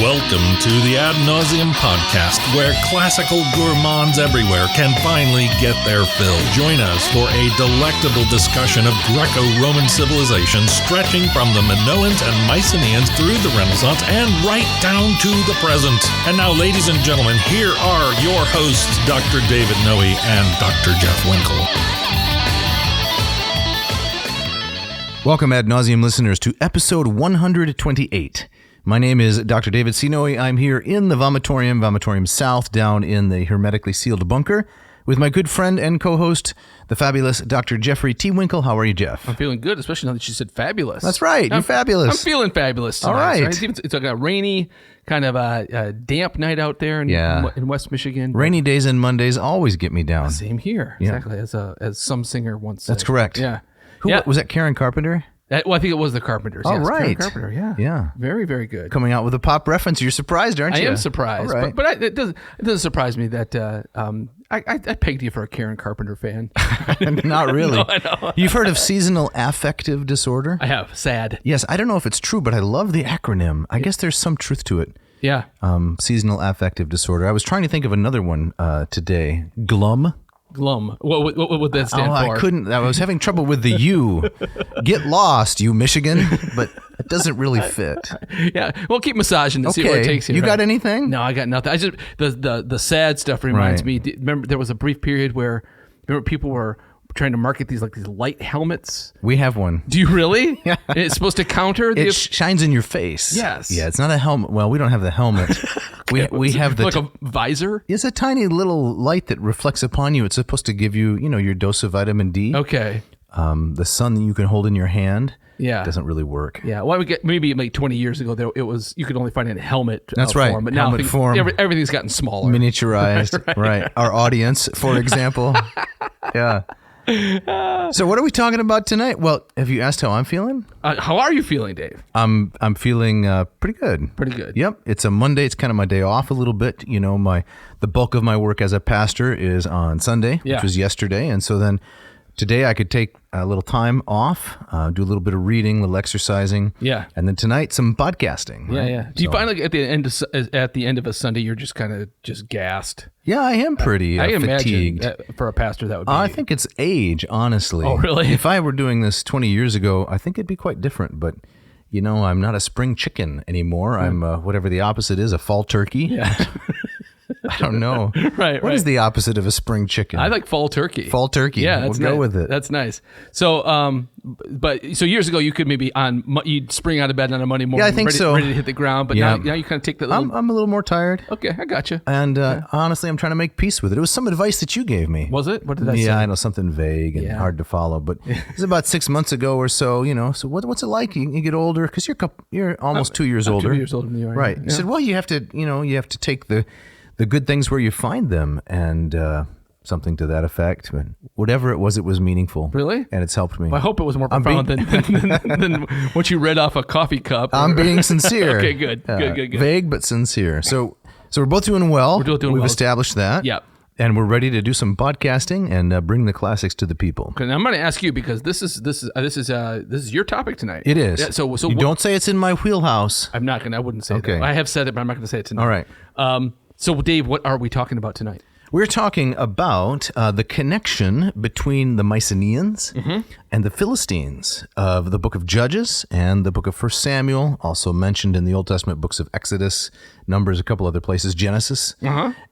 Welcome to the Ad Nauseam podcast, where classical gourmands everywhere can finally get their fill. Join us for a delectable discussion of Greco-Roman civilization stretching from the Minoans and Mycenaeans through the Renaissance and right down to the present. And now, ladies and gentlemen, here are your hosts, Dr. David Noe and Dr. Jeff Winkle. Welcome, Ad Nauseam listeners, to episode 128. My name is Dr. David C. Noe. I'm here in the Vomitorium South, down in the hermetically sealed bunker, with my good friend and co-host, the fabulous Dr. Jeffrey T. Winkle. How are you, Jeff? I'm feeling good, especially now that you said fabulous. That's right. You're fabulous. I'm feeling fabulous tonight. All right. It's like a rainy, kind of a damp night out there in West Michigan. Rainy days and Mondays always get me down. Same here. Yeah. Exactly. As some singer once said. That's correct. Yeah. Was that Karen Carpenter? Well, I think it was the Carpenters. Oh, yes. right. Karen Carpenter, Yeah. Very, very good. Coming out with a pop reference. You're surprised, aren't you? I am surprised. All right. But it doesn't surprise me that I pegged you for a Karen Carpenter fan. Not really. No, I know. You've heard of seasonal affective disorder? I have. Sad. Yes. I don't know if it's true, but I love the acronym. I guess there's some truth to it. Yeah. Seasonal affective disorder. I was trying to think of another one today. Glum. Glum. What would that stand for? I couldn't. I was having trouble with the U. Get lost, you Michigan. But it doesn't really fit. Yeah. Well, keep massaging and see where it takes you. You got anything? No, I got nothing. I just the sad stuff reminds me. Remember, there was a brief period where people were trying to market these light helmets. We have one. Do you really? Yeah. And it's supposed to counter it shines in your face. Yes. Yeah, it's not a helmet. Well, we don't have the helmet. we have the a visor. It's a tiny little light that reflects upon you. It's supposed to give you, your dose of vitamin D. Okay. The sun that you can hold in your hand. Yeah. Doesn't really work. Yeah. Well, maybe like 20 years ago, it was you could only find it in helmet. That's right. Form, but helmet now form. Everything's gotten smaller, miniaturized. Right. Our audience, for example. Yeah. So what are we talking about tonight? Well, have you asked how I'm feeling? How are you feeling, Dave? I'm feeling pretty good. Pretty good. Yep. It's a Monday. It's kind of my day off a little bit. The bulk of my work as a pastor is on Sunday, which was yesterday, and so then today I could take a little time off, do a little bit of reading, a little exercising. Yeah. And then tonight some podcasting. Yeah, right? yeah. Do you find like at the end of a Sunday you're just kind of gassed? Yeah, I am pretty fatigued. Imagine for a pastor that would be. I think it's age, honestly. Oh, really? If I were doing this 20 years ago, I think it'd be quite different. But, I'm not a spring chicken anymore. I'm whatever the opposite is, a fall turkey. Yeah. I don't know. Right. What is the opposite of a spring chicken? I like fall turkey. Fall turkey. Yeah, we'll go with it. That's nice. So, so years ago you could maybe you'd spring out of bed on a Monday morning. Yeah, I think so. Ready to hit the ground, but now you kind of take that. I'm a little more tired. Okay, I got you. And honestly, I'm trying to make peace with it. It was some advice that you gave me. Was it? What did I say? Yeah, I know, something vague and hard to follow. But it was about 6 months ago or so. So what's it like? You get older because you're almost 2 years older. 2 years older than you are. Right. Yeah. You said, well, you have to take the good things where you find them, and something to that effect. But whatever it was meaningful. Really? And it's helped me. Well, I hope it was more profound than what you read off a coffee cup. I'm being sincere. Okay, good. Good. Vague but sincere. So we're both doing well. We've established that. Yeah. And we're ready to do some podcasting and bring the classics to the people. Okay, now I'm going to ask you because this is your topic tonight. It is. Yeah, so you don't say it's in my wheelhouse. I'm not going to. I wouldn't say Okay. that. I have said it, but I'm not going to say it tonight. All right. So, Dave, what are we talking about tonight? We're talking about the connection between the Mycenaeans and the Philistines of the book of Judges and the book of 1 Samuel, also mentioned in the Old Testament books of Exodus, Numbers, a couple other places, Genesis.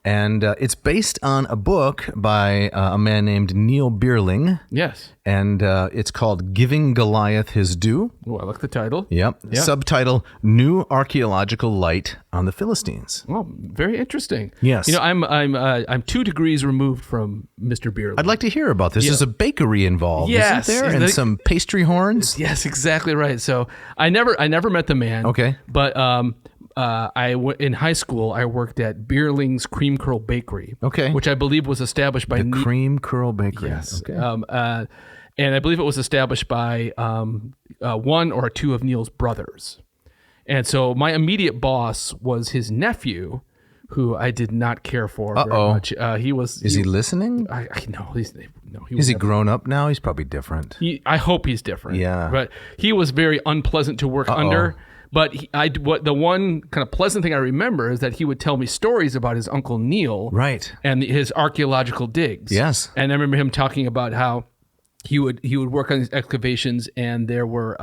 And it's based on a book by a man named Neal Bierling. Yes. And it's called Giving Goliath His Due. Oh, I like the title. Yep. Subtitle, New Archaeological Light on the Philistines. Well, very interesting. Yes. I'm 2 degrees removed from Mr. Bierling. I'd like to hear about this. There's a bakery involved, yes, isn't there? And some pastry horns? Yes, exactly right. So I never met the man. Okay. But in high school, I worked at Bierling's Cream Curl Bakery. Okay. Which I believe was established by the Cream Curl Bakery. Yes. Okay. And I believe it was established by one or two of Neal's brothers. And so my immediate boss was his nephew, who I did not care for very much. Is he listening? I know. Is he grown up now? He's probably different. I hope he's different. Yeah. But he was very unpleasant to work under. But the one kind of pleasant thing I remember is that he would tell me stories about his uncle Neal, Right. and his archaeological digs. Yes. And I remember him talking about how he would work on these excavations, and there were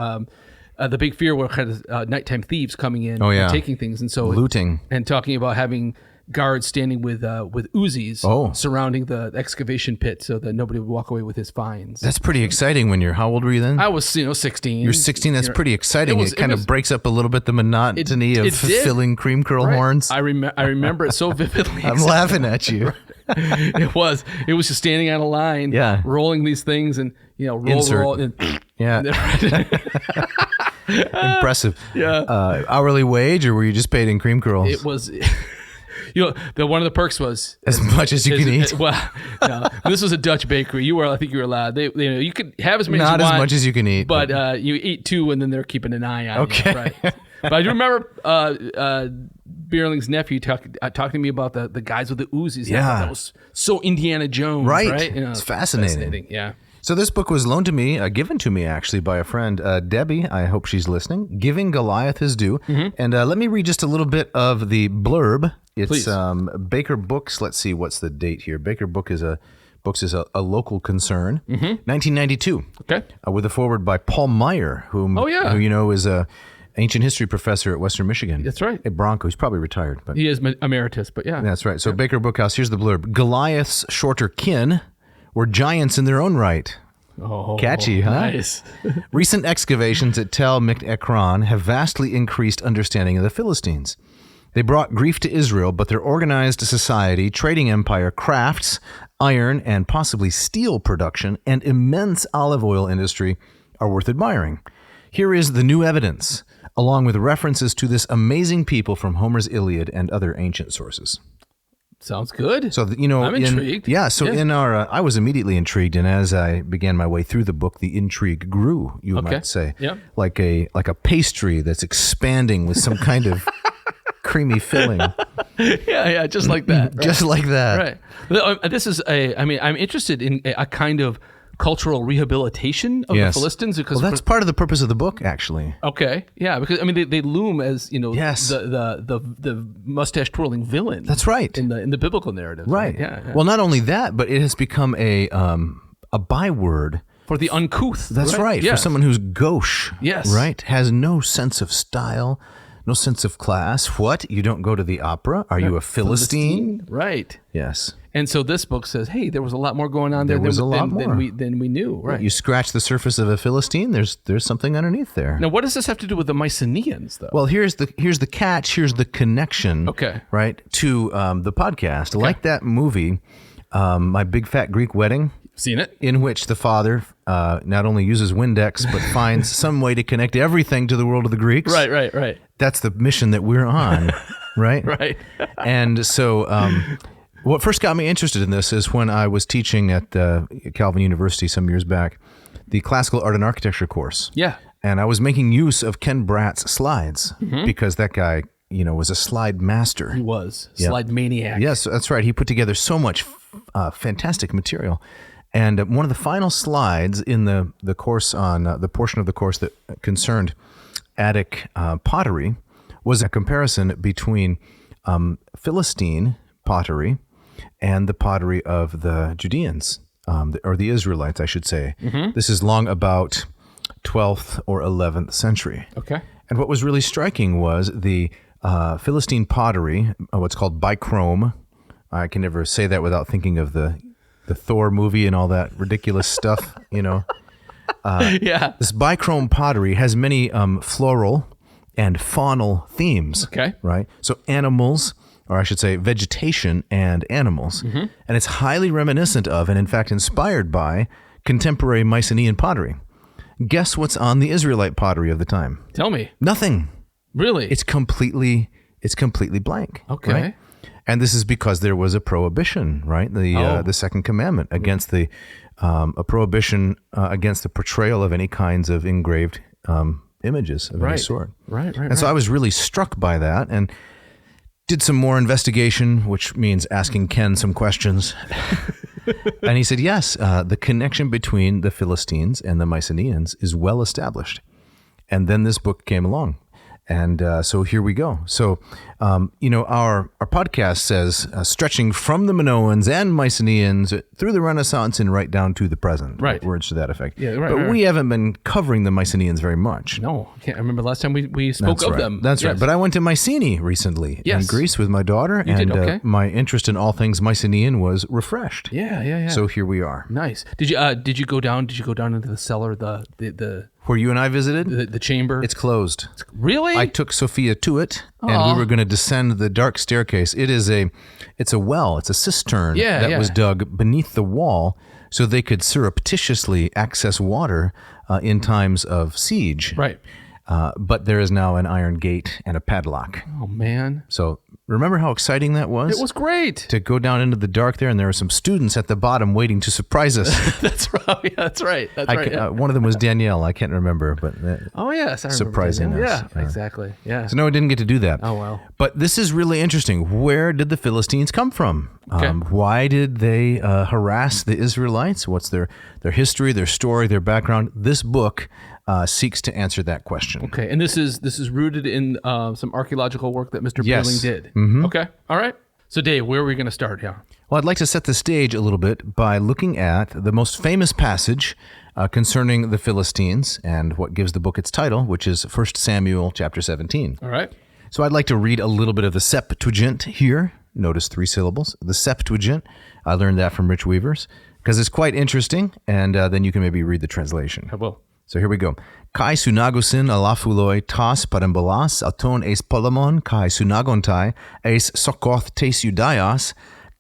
the big fear were kind of nighttime thieves coming in and taking things, and so looting, and talking about having guards standing with Uzis surrounding the excavation pit so that nobody would walk away with his finds. That's pretty exciting. How old were you then? I was 16. You're 16. That's pretty exciting. It kind of breaks up a little bit the monotony of filling cream curl horns. I remember it so vividly. I'm laughing at you. It was just standing on a line, rolling these things, and roll, and impressive. Yeah. Hourly wage, or were you just paid in cream curls? It was. One of the perks was as much as you can eat. Well, no, this was a Dutch bakery. I think you were allowed. You could have as many Not as you want. Not as much as you can eat. But you eat 2, and then they're keeping an eye on you. Right. But I do remember Bierling's nephew talking to me about the guys with the Uzis. Yeah. I thought that was so Indiana Jones. Right. It's fascinating. Yeah. So this book was loaned to me, given to me actually by a friend, Debbie. I hope she's listening. Giving Goliath His Due. Mm-hmm. And let me read just a little bit of the blurb. It's Baker Books. Let's see, what's the date here? Baker Books is a local concern. 1992. Okay. With a foreword by Paul Meyer, who is a ancient history professor at Western Michigan. That's right. At Bronco. He's probably retired, but he is emeritus. But yeah, that's right. So Baker Bookhouse. Here's the blurb: Goliath's shorter kin were giants in their own right. Oh, catchy, huh? Nice. Recent excavations at Tel Ekron have vastly increased understanding of the Philistines. They brought grief to Israel, but their organized society, trading empire, crafts, iron, and possibly steel production, and immense olive oil industry are worth admiring. Here is the new evidence, along with references to this amazing people from Homer's Iliad and other ancient sources. Sounds good. So, I'm intrigued. In our, I was immediately intrigued, and as I began my way through the book, the intrigue grew, you might say. Yep. Like a pastry that's expanding with some kind of creamy filling. Yeah, just like that. Right? Just like that. Right. This is I'm interested in a kind of cultural rehabilitation of the Philistines, because that's part of the purpose of the book, actually. Okay, yeah, because they loom as the mustache twirling villain. That's right in the biblical narrative. Right. Yeah. Well, not only that, but it has become a byword for the uncouth. That's right. Yes. For someone who's gauche. Yes. Right. Has no sense of style, no sense of class. What? You don't go to the opera? Are you a Philistine? Right. Yes. And so this book says, hey, there was a lot more going on there than we knew. Right. You scratch the surface of a Philistine, there's something underneath there. Now, what does this have to do with the Mycenaeans, though? Well, here's the catch. Here's the connection. Okay. Right, to the podcast. Okay. Like that movie, My Big Fat Greek Wedding. Seen it. In which the father not only uses Windex, but finds some way to connect everything to the world of the Greeks. Right. That's the mission that we're on, right? Right. And so what first got me interested in this is when I was teaching at Calvin University some years back, the classical art and architecture course. Yeah. And I was making use of Ken Bratt's slides because that guy, was a slide master. He was. Slide maniac. Yes, that's right. He put together so much fantastic material. And one of the final slides in the course on the portion of the course that concerned Attic pottery was a comparison between Philistine pottery and the pottery of the Judeans, or the Israelites, I should say. Mm-hmm. This is long about 12th or 11th century. Okay. And what was really striking was the Philistine pottery, what's called bichrome. I can never say that without thinking of the Thor movie and all that ridiculous stuff, Yeah. This bichrome pottery has many floral and faunal themes. Okay. Right? So animals, or I should say vegetation and animals. Mm-hmm. And it's highly reminiscent of, and in fact inspired by, contemporary Mycenaean pottery. Guess what's on the Israelite pottery of the time? Tell me. Nothing. Really? It's completely blank. Okay. Right? And this is because there was a prohibition, right? The second commandment against a prohibition against the portrayal of any kinds of engraved images of any sort. Right. And so I was really struck by that and did some more investigation, which means asking Ken some questions. And he said, yes, the connection between the Philistines and the Mycenaeans is well established. And then this book came along. And so here we go. So, our podcast says stretching from the Minoans and Mycenaeans through the Renaissance and right down to the present. Right. Words to that effect. Yeah, right, but right. we haven't been covering the Mycenaeans very much. No, I can't remember the last time we spoke of them. That's Yes. right. But I went to Mycenae recently in Greece with my daughter. did, okay. My interest in all things Mycenaean was refreshed. Yeah. So here we are. Nice. Did you go down into the cellar, the Where you and I visited? the chamber? It's closed. Really? I took Sophia to it, and we were going to descend the dark staircase. It's a well. It's a cistern that was dug beneath the wall so they could surreptitiously access water in times of siege. Right. But there is now an iron gate and a padlock. Oh man. So remember how exciting that was? It was great. To go down into the dark there, and there were some students at the bottom waiting to surprise us. That's right. Yeah, that's right. That's right. Yeah. One of them was Danielle. I can't remember, but Oh yes, I remember surprising Daniel. us. Yeah, exactly. Yeah. So no, I didn't get to do that. Oh well. But this is really interesting. Where did the Philistines come from? Okay. Why did they harass the Israelites? What's their history, their story, their background? This book seeks to answer that question. Okay, and this is rooted in some archaeological work that Mr. Yes. Bierling did. Mm-hmm. Okay, all right. So Dave, where are we going to start here? Well, I'd like to set the stage a little bit by looking at the most famous passage concerning the Philistines and what gives the book its title, which is 1 Samuel chapter 17. All right. So I'd like to read a little bit of the Septuagint here. Notice 3 syllables. The Septuagint. I learned that from Rich Weavers because it's quite interesting, and then you can maybe read the translation. I will. So here we go. Kai sunagosin alafuloi tas parambolas auton eis polemon kai sunagontai eis sokoth tes judaias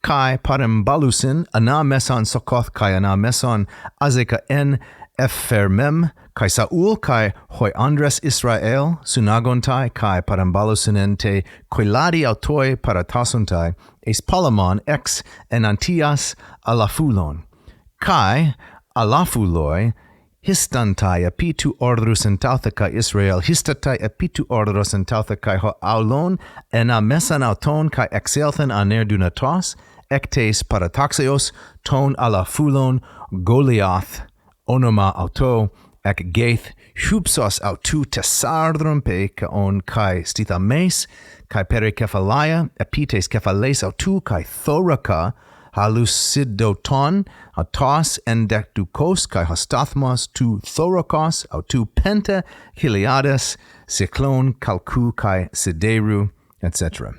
kai parambalusin ana meson sokoth kai ana meson azeka en effermem kai Saul kai hoi Andres Israel sunagontai kai parambalusin te koiladi autoi paratasontai eis polemon ex enantias alafulon kai alafuloi histantai apitu ordrus entauthaka Israel histatai apitu ordrus entauthaka ho aulon ena mesan auton kai exelthen aner dunatos ectes parataxeos ton alafulon Goliath onoma auto ec gaith hupsos autu tesardrum pe kaon kai stithames kai perikephalia epites kephales autu kai thoraca halusidoton autos endectukos kai hostathmos tu thorokos autu penta hiliades cyclone kalku kai sideru, etc.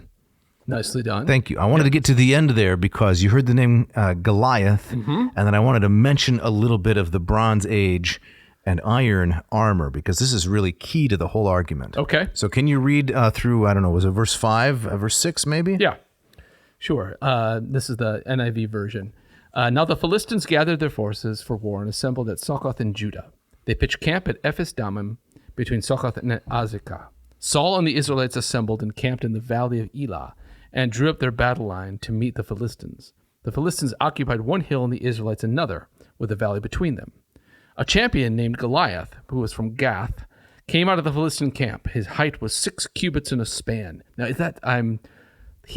Nicely done. Thank you. I wanted to get to the end there because you heard the name Goliath, and then I wanted to mention a little bit of the Bronze Age and iron armor because this is really key to the whole argument. Okay. So can you read through, I don't know, was it verse 5, verse 6 maybe? Yeah. Sure. This is the NIV version. Now the Philistines gathered their forces for war and assembled at Succoth in Judah. They pitched camp at Ephes-dammim between Succoth and Azekah. Saul and the Israelites assembled and camped in the valley of Elah and drew up their battle line to meet the Philistines. The Philistines occupied one hill and the Israelites another, with a valley between them. A champion named Goliath, who was from Gath, came out of the Philistine camp. His height was 6 cubits in a span. Now, is that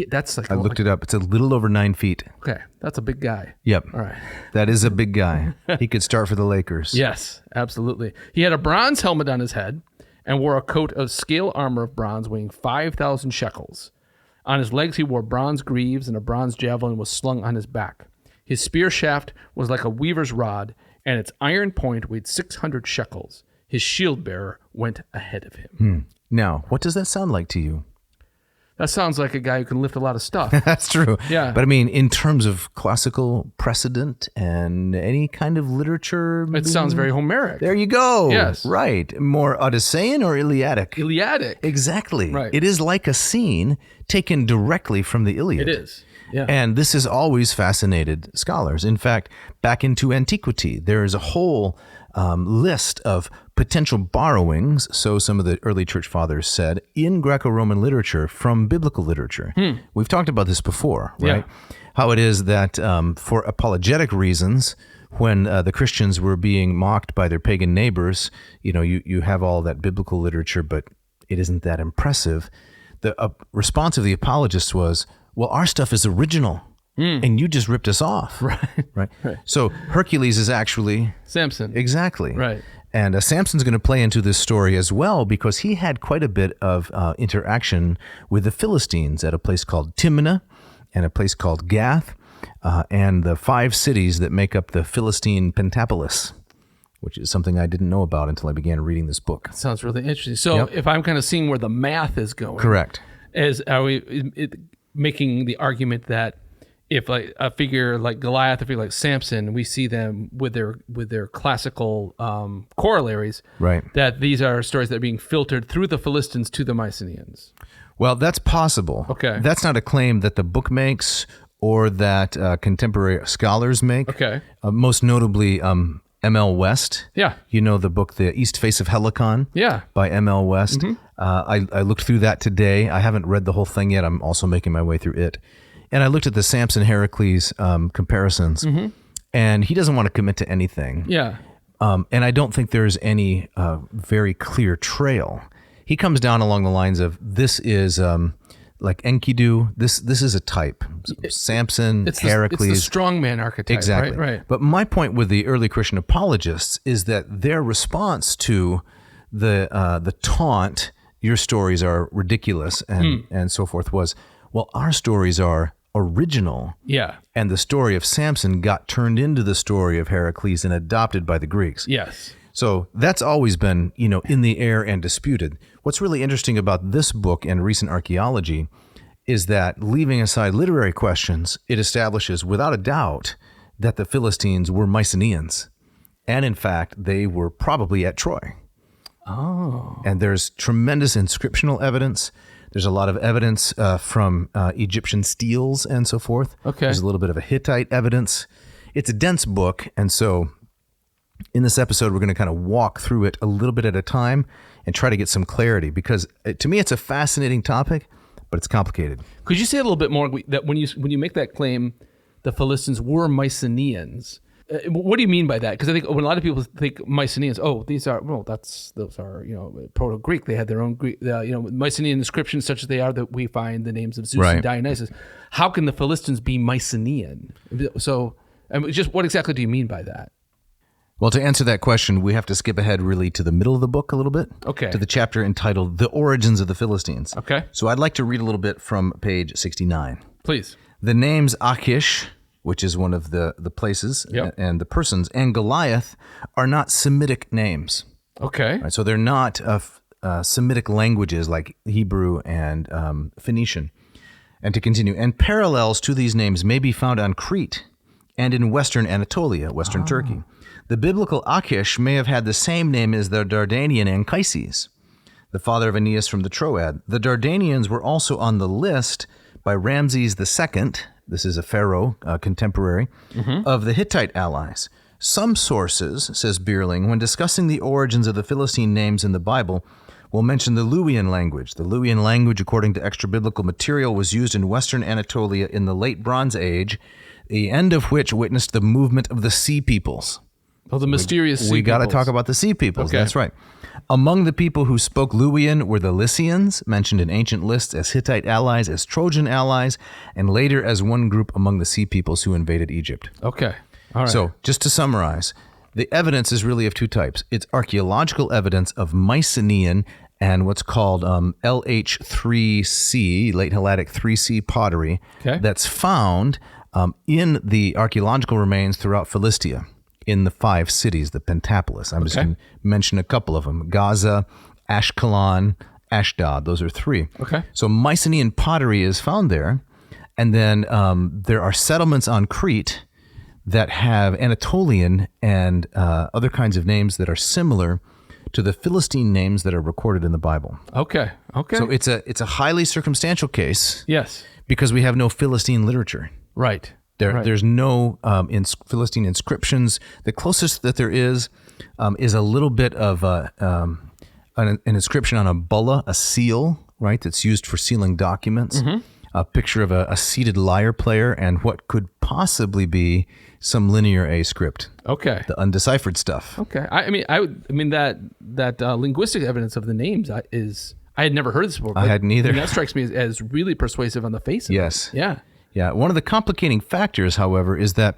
that's like I looked it up. It's a little over 9 feet. Okay, that's a big guy. Yep. All right. That is a big guy. He could start for the Lakers. Yes, absolutely. He had a bronze helmet on his head and wore a coat of scale armor of bronze weighing 5,000 shekels. On his legs he wore bronze greaves, and a bronze javelin was slung on his back. His spear shaft was like a weaver's rod, and its iron point weighed 600 shekels. His shield bearer went ahead of him. Now, what does that sound like to you? That sounds like a guy who can lift a lot of stuff. That's true. Yeah. But I mean, in terms of classical precedent and any kind of literature. It sounds very Homeric. There you go. Yes. Right. More Odyssean or Iliadic? Iliadic. Exactly. Right. It is like a scene taken directly from the Iliad. It is. Yeah. And this has always fascinated scholars. In fact, back into antiquity, there is a whole list of potential borrowings, so some of the early church fathers said, in Greco-Roman literature from biblical literature. We've talked about this before, right? Yeah. How it is that for apologetic reasons, when the Christians were being mocked by their pagan neighbors, you have all that biblical literature, but it isn't that impressive. The response of the apologists was, well, our stuff is original, and you just ripped us off. Right. So Hercules is actually... Samson. Exactly. Right. And Samson's going to play into this story as well because he had quite a bit of interaction with the Philistines at a place called Timnah and a place called Gath, and the 5 cities that make up the Philistine pentapolis, which is something I didn't know about until I began reading this book. Sounds really interesting. So if I'm kind of seeing where the math is going. Correct. Are we making the argument that if like a figure like Goliath, a figure like Samson, we see them with their classical corollaries, right? That these are stories that are being filtered through the Philistines to the Mycenaeans. Well, that's possible. Okay. That's not a claim that the book makes or that contemporary scholars make. Okay. Most notably, M.L. West. Yeah. You know the book, The East Face of Helicon? Yeah. By M.L. West. Mm-hmm. I looked through that today. I haven't read the whole thing yet. I'm also making my way through it. And I looked at the Samson-Heracles comparisons, and he doesn't want to commit to anything. Yeah. And I don't think there's any very clear trail. He comes down along the lines of, this is like Enkidu, this is a type. Samson, Heracles. It's the strongman archetype, exactly. Right. But my point with the early Christian apologists is that their response to the taunt, your stories are ridiculous and so forth, was, well, our stories are original. Yeah. And the story of Samson got turned into the story of Heracles and adopted by the Greeks. Yes. So that's always been, in the air and disputed. What's really interesting about this book and recent archaeology is that, leaving aside literary questions, it establishes without a doubt that the Philistines were Mycenaeans. And in fact, they were probably at Troy. Oh. And there's tremendous inscriptional evidence. There's a lot of evidence from Egyptian steles and so forth. Okay. There's a little bit of a Hittite evidence. It's a dense book, and so in this episode, we're going to kind of walk through it a little bit at a time and try to get some clarity, because to me, it's a fascinating topic, but it's complicated. Could you say a little bit more that when you make that claim, the Philistines were Mycenaeans? What do you mean by that? Because I think when a lot of people think Mycenaeans, those are Proto-Greek. They had their own Greek, Mycenaean inscriptions, such as they are, that we find the names of Zeus and Dionysus. How can the Philistines be Mycenaean? So, just what exactly do you mean by that? Well, to answer that question, we have to skip ahead really to the middle of the book a little bit. Okay. To the chapter entitled The Origins of the Philistines. Okay. So I'd like to read a little bit from page 69. Please. The names Achish, which is one of the places, and the persons, and Goliath are not Semitic names. Okay. Right, so they're not Semitic languages like Hebrew and Phoenician. And to continue, and parallels to these names may be found on Crete and in Western Anatolia, Western Turkey. The biblical Achish may have had the same name as the Dardanian Anchises, the father of Aeneas from the Troad. The Dardanians were also on the list by Ramses II, this is a pharaoh, contemporary, of the Hittite allies. Some sources, says Bierling, when discussing the origins of the Philistine names in the Bible, will mention the Luwian language. The Luwian language, according to extra-biblical material, was used in Western Anatolia in the Late Bronze Age, the end of which witnessed the movement of the Sea Peoples. Oh, the mysterious Sea Peoples. We got to talk about the Sea Peoples. Okay. That's right. Among the people who spoke Luwian were the Lycians, mentioned in ancient lists as Hittite allies, as Trojan allies, and later as one group among the Sea Peoples who invaded Egypt. Okay. All right. So, just to summarize, the evidence is really of two types. It's archaeological evidence of Mycenaean and what's called LH3C, late Helladic 3C pottery, that's found in the archaeological remains throughout Philistia, in the 5 cities, the pentapolis. I'm just going to mention a couple of them. Gaza, Ashkelon, Ashdod. Those are 3. Okay. So Mycenaean pottery is found there. And then there are settlements on Crete that have Anatolian and other kinds of names that are similar to the Philistine names that are recorded in the Bible. Okay. So it's a highly circumstantial case. Yes. Because we have no Philistine literature. Right. There's no Philistine inscriptions. The closest that there is a little bit of an inscription on a bulla, a seal, right, that's used for sealing documents. A picture of a seated lyre player and what could possibly be some linear A script. Okay. The undeciphered stuff. Okay. I mean that linguistic evidence of the names I had never heard this before. I hadn't either. That strikes me as really persuasive on the face of it. Yes. Yeah. Yeah. One of the complicating factors, however, is that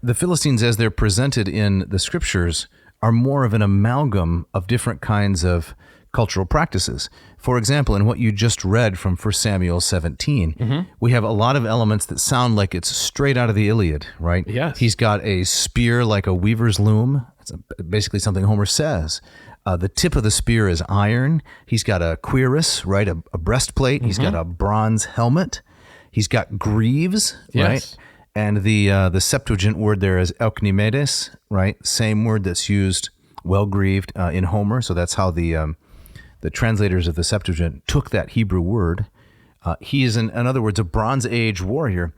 the Philistines, as they're presented in the scriptures, are more of an amalgam of different kinds of cultural practices. For example, in what you just read from 1 Samuel 17, we have a lot of elements that sound like it's straight out of the Iliad, right? Yes. He's got a spear like a weaver's loom. It's basically something Homer says. The tip of the spear is iron. He's got a cuirass, right? A breastplate. He's got a bronze helmet. He's got greaves, right? Yes. And the Septuagint word there is elknimedes, right? Same word that's used, well-greaved, in Homer. So that's how the translators of the Septuagint took that Hebrew word. He is, in other words, a Bronze Age warrior,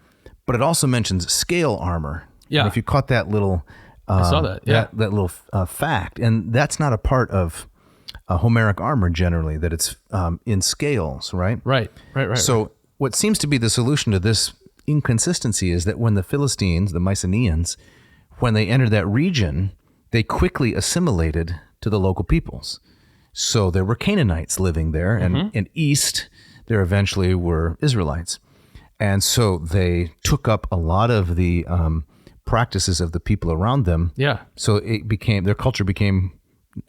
but it also mentions scale armor. Yeah. And if you caught that little... I saw that, yeah. That little fact. And that's not a part of Homeric armor generally, that it's in scales, right? Right. So what seems to be the solution to this inconsistency is that when the Philistines, the Mycenaeans, when they entered that region, they quickly assimilated to the local peoples. So there were Canaanites living there, and east there eventually were Israelites. And so they took up a lot of the practices of the people around them. Yeah. So their culture became,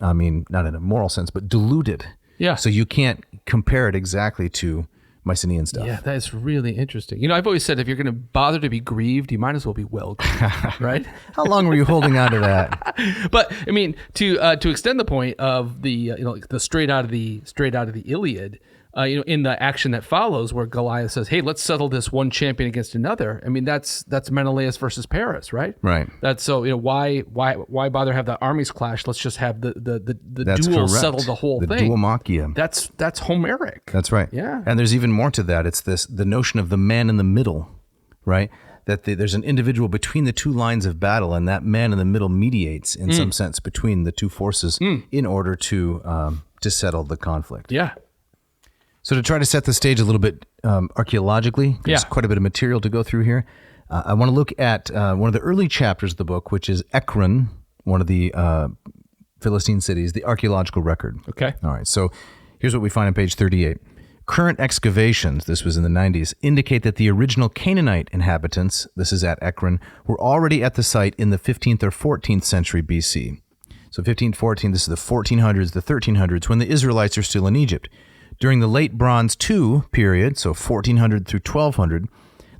I mean, not in a moral sense, but diluted. Yeah. So you can't compare it exactly to Mycenaean stuff. Yeah, that is really interesting. You know, I've always said if you're going to bother to be grieved, you might as well be well grieved, right? How long were you holding on to that? But I mean, to extend the point of the the straight out of the Iliad, in the action that follows, where Goliath says, "Hey, let's settle this one champion against another." I mean, that's Menelaus versus Paris, right? Right. That's so. Why bother have the armies clash? Let's just have the That's duel correct. settle the whole the thing. Duomachia. That's Homeric. That's right. Yeah. And there's even more to that. It's the notion of the man in the middle, right? That there's an individual between the two lines of battle, and that man in the middle mediates in some sense between the two forces in order to settle the conflict. Yeah. So to try to set the stage a little bit archaeologically, there's Yeah. quite a bit of material to go through here. I want to look at one of the early chapters of the book, which is Ekron, one of the Philistine cities, the archaeological record. Okay. All right, so here's what we find on page 38. Current excavations, this was in the 90s, indicate that the original Canaanite inhabitants, this is at Ekron, were already at the site in the 15th or 14th century BC. So 1514, this is the 1400s, the 1300s, when the Israelites are still in Egypt. During the late Bronze II period, so 1400 through 1200,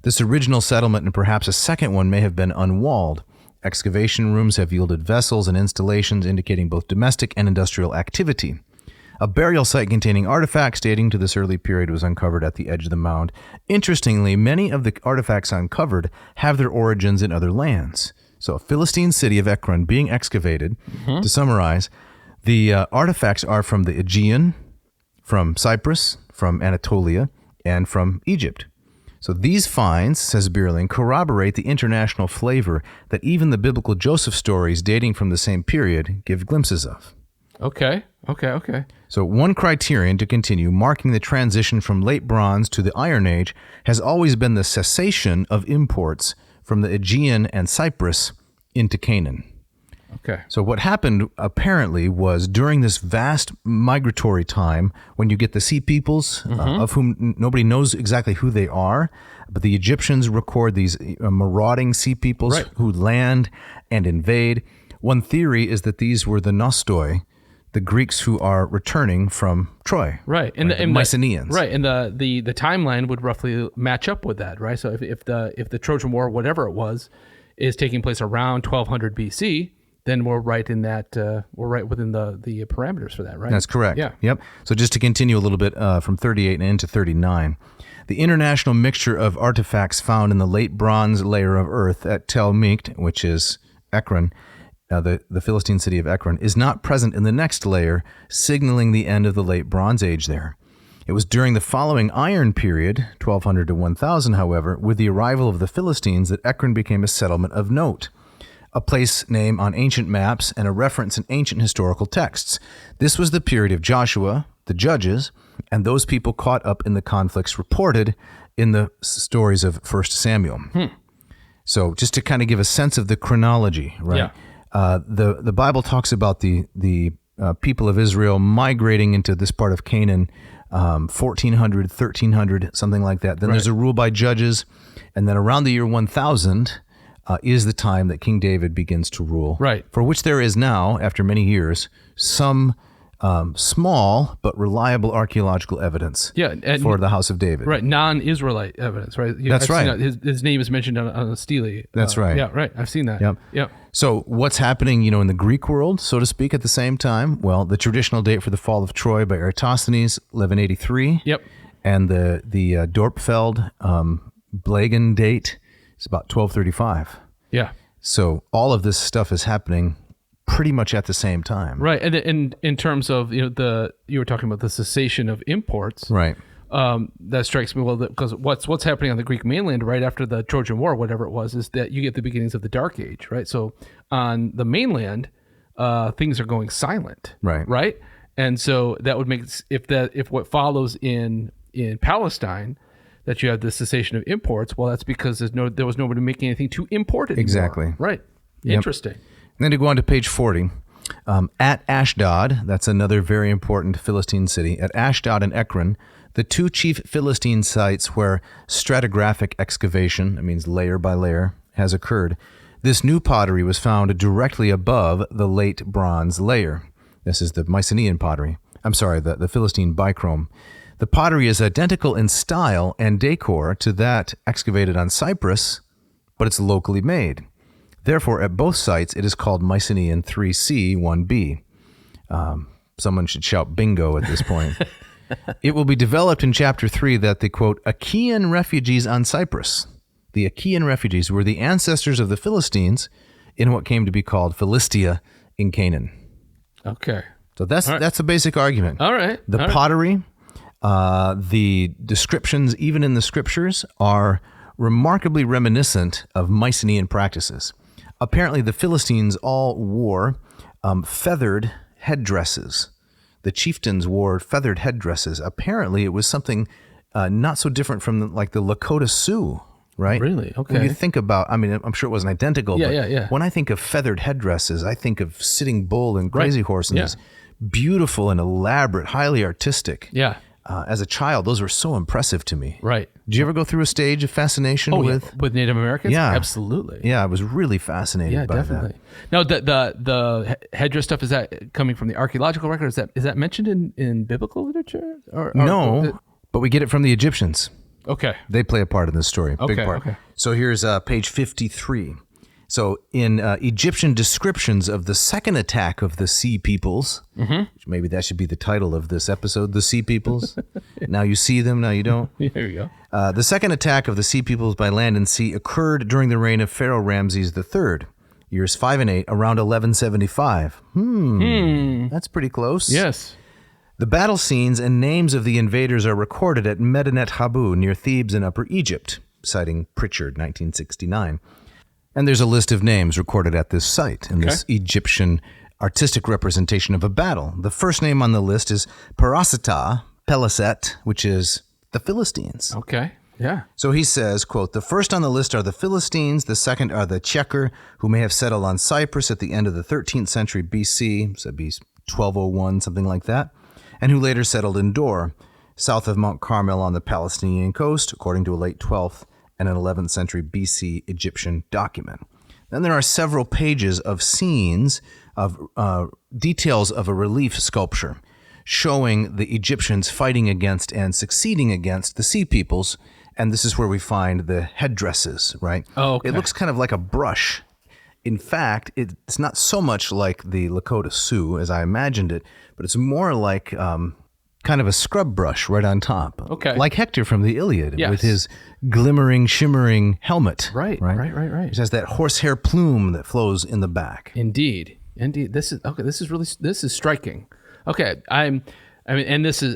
this original settlement and perhaps a second one may have been unwalled. Excavation rooms have yielded vessels and installations indicating both domestic and industrial activity. A burial site containing artifacts dating to this early period was uncovered at the edge of the mound. Interestingly, many of the artifacts uncovered have their origins in other lands. So a Philistine city of Ekron being excavated. To summarize, the artifacts are from the Aegean, from Cyprus, from Anatolia, and from Egypt. So these finds, says Bierling, corroborate the international flavor that even the biblical Joseph stories dating from the same period give glimpses of. Okay. So one criterion to continue marking the transition from late Bronze to the Iron Age has always been the cessation of imports from the Aegean and Cyprus into Canaan. Okay. So what happened apparently was during this vast migratory time when you get the sea peoples of whom nobody knows exactly who they are, but the Egyptians record these marauding sea peoples who land and invade. One theory is that these were the Nostoi, the Greeks who are returning from Troy. Right. And the Mycenaeans. Right. And the timeline would roughly match up with that, right? So if the Trojan War, whatever it was, is taking place around 1200 BC, then we're right in that. We're right within the parameters for that, right? That's correct. Yeah. Yep. So just to continue a little bit from 38 and into 39, the international mixture of artifacts found in the late Bronze layer of earth at Tel Mikt, which is Ekron, the Philistine city of Ekron, is not present in the next layer, signaling the end of the late Bronze Age there. It was during the following Iron period, 1200 to 1000, however, with the arrival of the Philistines that Ekron became a settlement of note, a place name on ancient maps, and a reference in ancient historical texts. This was the period of Joshua, the judges, and those people caught up in the conflicts reported in the stories of 1 Samuel. So just to kind of give a sense of the chronology, right? Yeah. The Bible talks about the people of Israel migrating into this part of Canaan 1400, 1300, something like that. Then there's a rule by judges, and then around the year 1000, is the time that King David begins to rule. Right. For which there is now, after many years, some small but reliable archaeological evidence for the house of David. Right, non-Israelite evidence, right? That's right. His name is mentioned on a stele. That's right. Yeah, right. I've seen that. Yep. So what's happening, in the Greek world, so to speak, at the same time? Well, the traditional date for the fall of Troy by Eratosthenes, 1183. Yep. And the Dorpfeld Blagen date is about 1235. Yeah. So all of this stuff is happening pretty much at the same time. Right. And in terms of, you were talking about the cessation of imports. Right. That strikes me because what's happening on the Greek mainland right after the Trojan War, whatever it was, is that you get the beginnings of the Dark Age, right? So on the mainland, things are going silent. Right. Right. And so that would make, if what follows in Palestine, that you have the cessation of imports, well, that's because there was nobody making anything to import it. Exactly. Right. Yep. Interesting. And then to go on to page 40, at Ashdod, that's another very important Philistine city, at Ashdod and Ekron, the two chief Philistine sites where stratigraphic excavation, that means layer by layer, has occurred, this new pottery was found directly above the late bronze layer. This is the Mycenaean pottery. I'm sorry, the Philistine bichrome. The pottery is identical in style and decor to that excavated on Cyprus, but it's locally made. Therefore, at both sites, it is called Mycenaean 3C, 1B. Someone should shout bingo at this point. It will be developed in chapter 3 that the, quote, Achaean refugees on Cyprus. The Achaean refugees were the ancestors of the Philistines in what came to be called Philistia in Canaan. Okay. So that's a basic argument. All right. The pottery, the descriptions, even in the scriptures, are remarkably reminiscent of Mycenaean practices. Apparently, the Philistines all wore feathered headdresses. The chieftains wore feathered headdresses. Apparently, it was something not so different from the Lakota Sioux, right? Really? Okay. When you think about, I'm sure it wasn't identical, but yeah. when I think of feathered headdresses, I think of Sitting Bull and Crazy Horse and this beautiful and elaborate, highly artistic. Yeah. As a child, those were so impressive to me. Right. Did you ever go through a stage of fascination with Native Americans? Yeah, absolutely. Yeah, I was really fascinated by definitely. that. Now, the headdress stuff, is that coming from the archaeological record? Is that mentioned in biblical literature? No, but we get it from the Egyptians. Okay. They play a part in this story, big part. Okay. So here's page 53. So in Egyptian descriptions of the second attack of the Sea Peoples, which maybe that should be the title of this episode, the Sea Peoples. Now you see them, now you don't. There you go. The second attack of the Sea Peoples by land and sea occurred during the reign of Pharaoh Ramses III, years 5 and 8, around 1175. That's pretty close. Yes. The battle scenes and names of the invaders are recorded at Medinet Habu near Thebes in Upper Egypt, citing Pritchard, 1969. And there's a list of names recorded at this site in this Egyptian artistic representation of a battle. The first name on the list is Parasita Peliset, which is the Philistines. Okay, yeah. So he says, quote, the first on the list are the Philistines, the second are the Checker, who may have settled on Cyprus at the end of the 13th century BC, so it'd be 1201, something like that, and who later settled in Dor, south of Mount Carmel on the Palestinian coast, according to a late 12th and an 11th century BC Egyptian document. Then there are several pages of scenes of details of a relief sculpture showing the Egyptians fighting against and succeeding against the Sea Peoples, and this is where we find the headdresses, right? Oh, okay. It looks kind of like a brush. In fact, it's not so much like the Lakota Sioux as I imagined it, but it's more like kind of a scrub brush right on top. Okay. Like Hector from the Iliad Yes. with his glimmering, shimmering helmet. Right. It has that horsehair plume that flows in the back. Indeed. This is striking. Okay. This is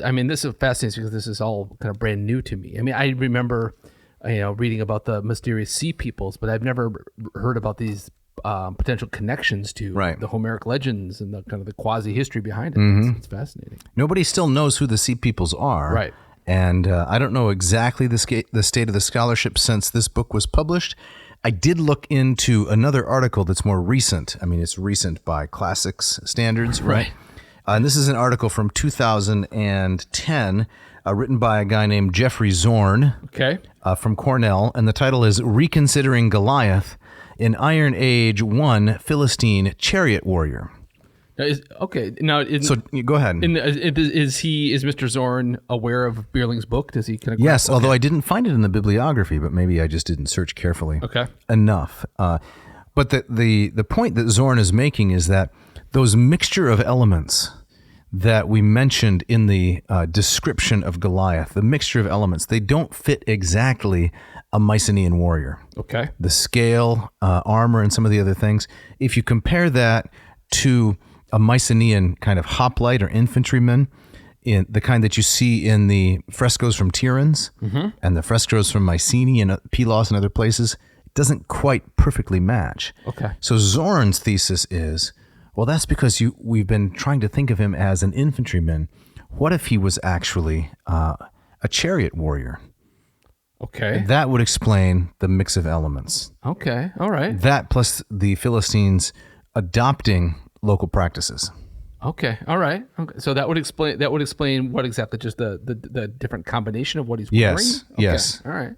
fascinating because this is all kind of brand new to me. I mean, I remember, reading about the mysterious Sea Peoples, but I've never heard about these potential connections to the Homeric legends and the kind of the quasi history behind it. It's fascinating. Nobody still knows who the Sea Peoples are. Right. And I don't know exactly the state of the scholarship since this book was published. I did look into another article that's more recent. I mean, it's recent by classics standards, right? And this is an article from 2010 written by a guy named Jeffrey Zorn from Cornell. And the title is Reconsidering Goliath an Iron Age 1 Philistine chariot warrior. So go ahead. Is Mr. Zorn aware of Bierling's book? Does he kind of? Yes, although I didn't find it in the bibliography, but maybe I just didn't search carefully enough. But the point that Zorn is making is that those mixture of elements that we mentioned in the description of Goliath, the mixture of elements, they don't fit exactly a Mycenaean warrior. Okay. The scale, armor, and some of the other things. If you compare that to a Mycenaean kind of hoplite or infantryman, in the kind that you see in the frescoes from Tiryns and the frescoes from Mycenae and Pylos and other places, it doesn't quite perfectly match. Okay. So Zorn's thesis is, well, that's because we've been trying to think of him as an infantryman. What if he was actually a chariot warrior? Okay. That would explain the mix of elements. Okay. All right. That plus the Philistines adopting local practices. Okay. All right. Okay. So that would explain what exactly, just the different combination of what he's wearing. Yes. Okay. Yes. All right.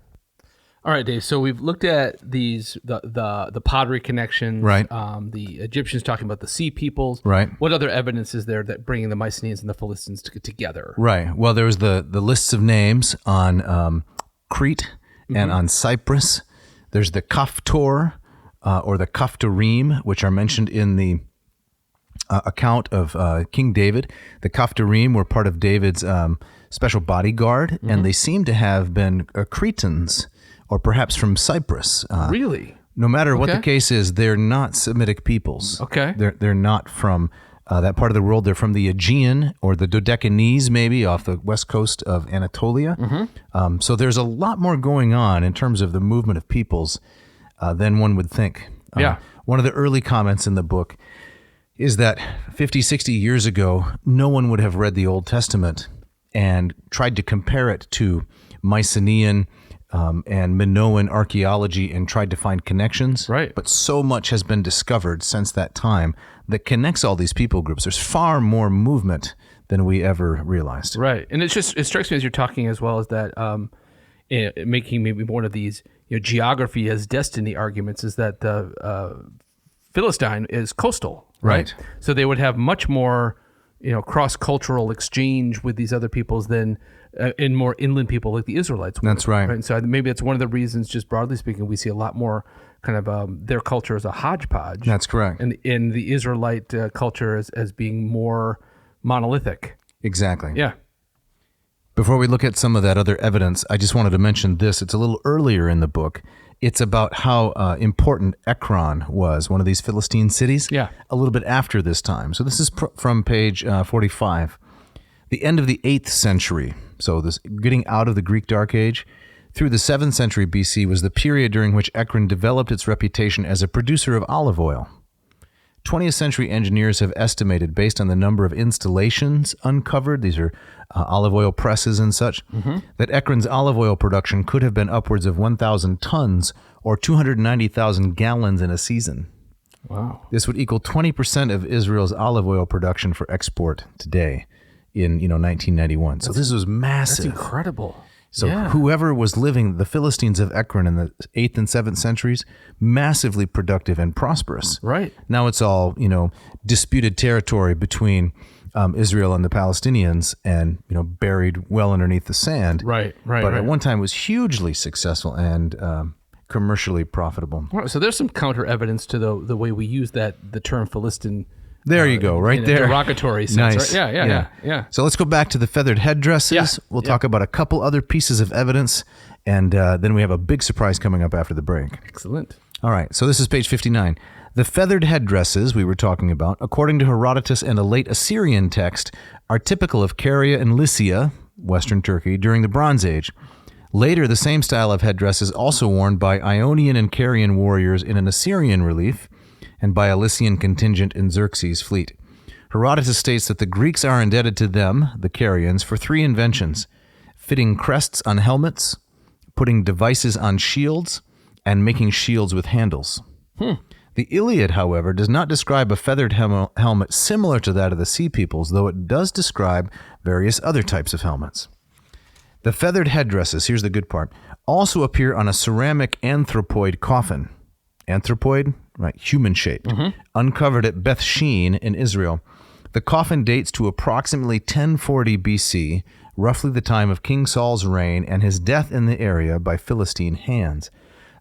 All right, Dave. So we've looked at the pottery connections. Right. The Egyptians talking about the sea peoples. Right. What other evidence is there that bringing the Mycenaeans and the Philistines together? Right. Well, there was the lists of names on Crete and on Cyprus. There's the Kaftor or the Kaftorim, which are mentioned in the account of King David. The Kaftorim were part of David's special bodyguard, and they seem to have been Cretans or perhaps from Cyprus. Really? No matter what the case is, they're not Semitic peoples. Okay. They're not from that part of the world. They're from the Aegean or the Dodecanese, maybe off the west coast of Anatolia. So there's a lot more going on in terms of the movement of peoples than one would think. One of the early comments in the book is that 50, 60 years ago, no one would have read the Old Testament and tried to compare it to Mycenaean and Minoan archaeology and tried to find connections. Right. But so much has been discovered since that time that connects all these people groups. There's far more movement than we ever realized. Right. And it strikes me as you're talking as well as that making maybe one of these geography as destiny arguments is that the Philistine is coastal. Right. So they would have much more, cross-cultural exchange with these other peoples than in more inland people like the Israelites would. That's right. And so maybe it's one of the reasons, just broadly speaking, we see a lot more kind of their culture as a hodgepodge. That's correct. And in the Israelite culture as being more monolithic. Exactly. Yeah. Before we look at some of that other evidence, I just wanted to mention this. It's a little earlier in the book. It's about how important Ekron was, one of these Philistine cities, a little bit after this time. So this is from page 45. The end of the 8th century, so this getting out of the Greek Dark Age, through the 7th century BC was the period during which Ekron developed its reputation as a producer of olive oil. 20th century engineers have estimated, based on the number of installations uncovered, these are olive oil presses and such, that Ekron's olive oil production could have been upwards of 1,000 tons or 290,000 gallons in a season. Wow. This would equal 20% of Israel's olive oil production for export today in 1991. So this was massive. That's incredible. So whoever was living, the Philistines of Ekron in the 8th and 7th centuries, massively productive and prosperous. Right. Now it's all, disputed territory between Israel and the Palestinians and, buried well underneath the sand. Right. But at one time was hugely successful and commercially profitable. Right, so there's some counter evidence to the way we use the term Philistine. There you go, right in there. A derogatory sense. Nice. Right? Yeah. So let's go back to the feathered headdresses. Yeah. We'll talk about a couple other pieces of evidence, and then we have a big surprise coming up after the break. Excellent. All right, so this is page 59. The feathered headdresses we were talking about, according to Herodotus and a late Assyrian text, are typical of Caria and Lycia, western Turkey, during the Bronze Age. Later, the same style of headdress is also worn by Ionian and Carian warriors in an Assyrian relief, and by a Lycian contingent in Xerxes' fleet. Herodotus states that the Greeks are indebted to them, the Carians, for 3 inventions: fitting crests on helmets, putting devices on shields, and making shields with handles. The Iliad, however, does not describe a feathered helmet similar to that of the Sea Peoples, though it does describe various other types of helmets. The feathered headdresses, here's the good part, also appear on a ceramic anthropoid coffin. anthropoid, right, human shaped, uncovered at Beth Shean in Israel. The coffin dates to approximately 1040 BC, roughly the time of King Saul's reign and his death in the area by Philistine hands.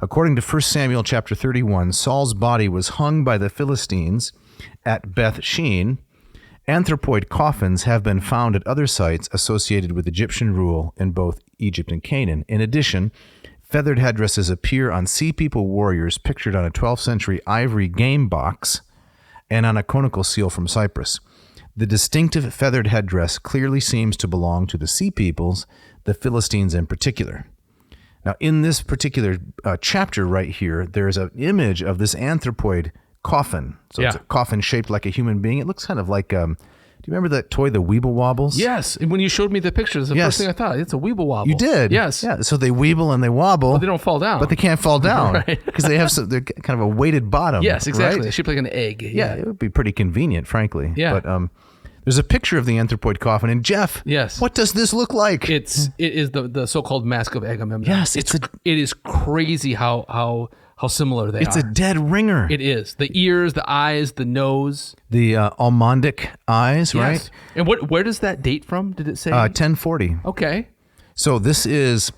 According to 1 Samuel chapter 31, Saul's body was hung by the Philistines at Beth Shean. Anthropoid coffins have been found at other sites associated with Egyptian rule in both Egypt and Canaan. In addition, feathered headdresses appear on Sea People warriors pictured on a 12th century ivory game box and on a conical seal from Cyprus. The distinctive feathered headdress clearly seems to belong to the Sea Peoples, the Philistines in particular. Now, in this particular chapter right here, there's an image of this anthropoid coffin. So it's a coffin shaped like a human being. It looks kind of like, do you remember that toy, the Weeble Wobbles? Yes. And when you showed me the pictures, the first thing I thought, it's a Weeble Wobble. You did? Yes. Yeah. So they weeble and they wobble. But they don't fall down. But they can't fall down because they have they're kind of a weighted bottom. Yes, exactly. Right? They're shaped like an egg. Yeah, it would be pretty convenient, frankly. Yeah. But there's a picture of the anthropoid coffin. And Jeff, yes, what does this look like? It is the so-called Mask of Agamemnon. Yes, it is crazy how similar they are. It's a dead ringer. It is. The ears, the eyes, the nose. The almondic eyes, right? Yes. And where does that date from? Did it say? 1040. Okay. So this is,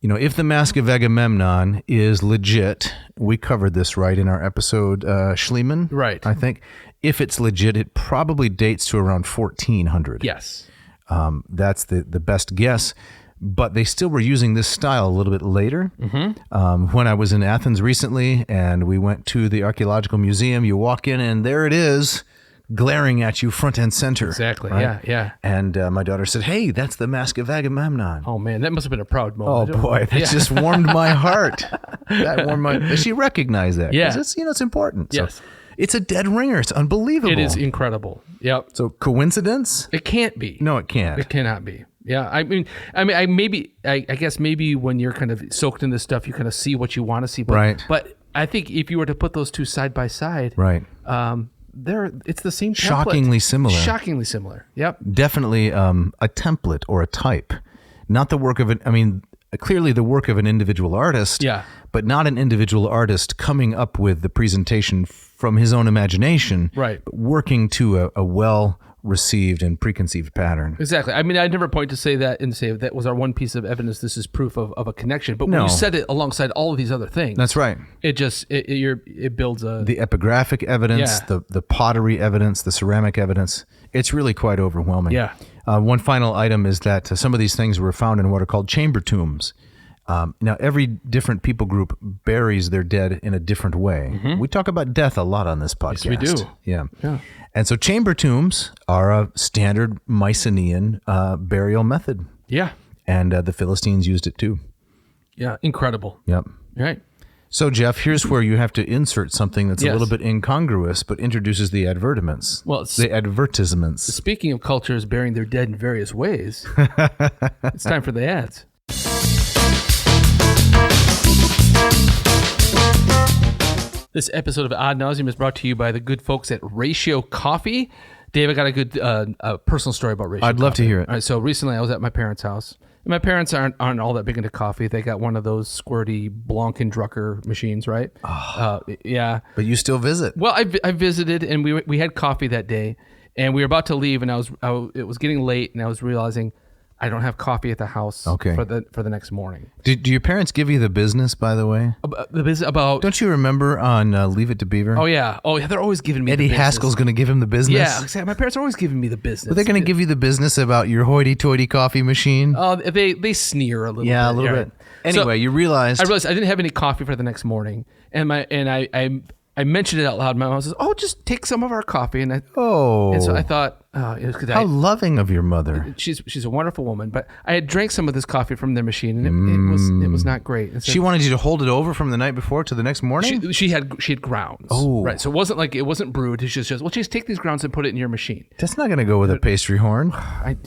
if the Mask of Agamemnon is legit, we covered this right in our episode Schliemann, right? I think. If it's legit, it probably dates to around 1400. Yes. That's the best guess. But they still were using this style a little bit later. When I was in Athens recently and we went to the archaeological museum, you walk in and there it is, glaring at you front and center. Exactly. Right? Yeah. And my daughter said, "Hey, that's the Mask of Agamemnon." Oh man, that must have been a proud moment. Oh boy, that just warmed my heart. That warmed my. She recognized that. Yeah. It's it's important. Yes. So it's a dead ringer. It's unbelievable. It is incredible. Yep. So coincidence? It can't be. No, it can't. It cannot be. Yeah, I guess maybe when you're kind of soaked in this stuff, you kind of see what you want to see. But, right. But I think if you were to put those two side by side, right, it's the same template. Shockingly similar. Shockingly similar. Yep. Definitely a template or a type, not the work of an. I mean, clearly the work of an individual artist. Yeah. But not an individual artist coming up with the presentation from his own imagination. Right. But working to a well received and preconceived pattern. Exactly. I mean, I'd never point to say that and say that was our one piece of evidence. This is proof of a connection. But when you set it alongside all of these other things, that's right. It builds the epigraphic evidence, the pottery evidence, the ceramic evidence. It's really quite overwhelming. Yeah. One final item is that some of these things were found in what are called chamber tombs. Now, every different people group buries their dead in a different way. We talk about death a lot on this podcast. Yes, we do. Yeah. And so chamber tombs are a standard Mycenaean burial method. Yeah. And the Philistines used it too. Yeah. Incredible. Yep. Right. So, Jeff, here's where you have to insert something that's a little bit incongruous, but introduces the advertisements. Well, the advertisements. Speaking of cultures burying their dead in various ways, it's time for the ads. This episode of Ad Nauseam is brought to you by the good folks at Ratio Coffee. Dave, I got a good personal story about Ratio I'd love to hear it. All right, so recently I was at my parents' house. And my parents aren't all that big into coffee. They got one of those squirty Blanc and Drucker machines, right? Yeah. But you still visit. Well, I visited, and we had coffee that day, and we were about to leave, and it was getting late, and I was realizing I don't have coffee at the house for the next morning. Do your parents give you the business, by the way? The business about... Don't you remember on Leave It to Beaver? Oh, yeah. They're always giving me Eddie the business. Haskell's going to give him the business? Yeah, exactly. My parents are always giving me the business. But they're going to give you the business about your hoity-toity coffee machine? They sneer a little bit. Yeah, a little bit. Anyway, so, you realized... I realized I didn't have any coffee for the next morning, and I mentioned it out loud. My mom says, "Oh, just take some of our coffee." And so I thought, how loving of your mother. She's a wonderful woman, but I had drank some of this coffee from their machine, and it was not great. And so she wanted you to hold it over from the night before to the next morning. She had grounds. Oh, right. So it wasn't brewed. It's just well, just take these grounds and put it in your machine. That's not going to go with a pastry horn.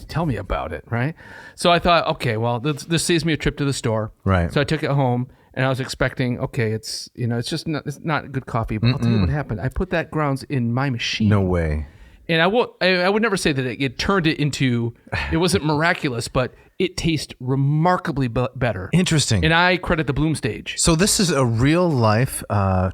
Tell me about it, right? So I thought, okay, well, this saves me a trip to the store. Right. So I took it home. And I was expecting, okay, it's not good coffee, but I'll tell you what happened. I put that grounds in my machine. No way. And I would never say that it turned it into, it wasn't miraculous, but it tastes remarkably better. Interesting. And I credit the bloom stage. So this is a real life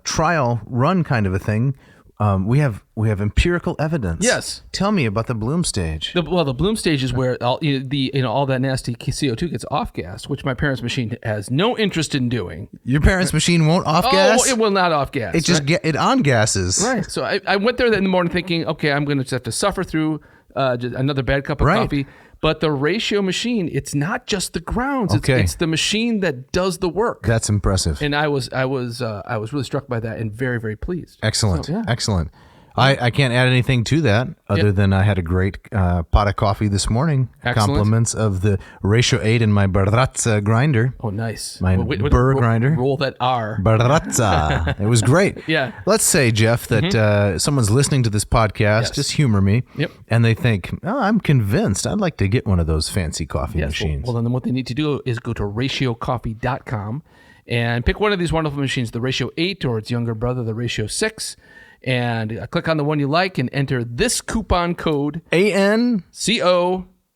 trial run kind of a thing. We have empirical evidence. Yes. Tell me about the bloom stage. The bloom stage is where all that nasty CO2 gets off gas, which my parents' machine has no interest in doing. Your parents' machine won't off gas? Oh, it will not off gas. It just it on gases. Right. So I went there in the morning thinking, okay, I'm going to just have to suffer through just another bad cup of coffee. But the ratio machine, it's not just the grounds. Okay. It's the machine that does the work. That's impressive. And I was really struck by that and very, very pleased. Excellent. So, yeah. Excellent. I can't add anything to that other than I had a great pot of coffee this morning. Excellent. Compliments of the ratio 8 in my barazza grinder. Oh, nice. My burr grinder. Roll that R. Barazza. It was great. Yeah. Let's say, Jeff, that someone's listening to this podcast, Yes. just humor me, Yep. and they think, oh, I'm convinced I'd like to get one of those fancy coffee machines. Well, then what they need to do is go to ratiocoffee.com and pick one of these wonderful machines, the Ratio 8 or its younger brother, the Ratio 6, and click on the one you like and enter this coupon code AN3.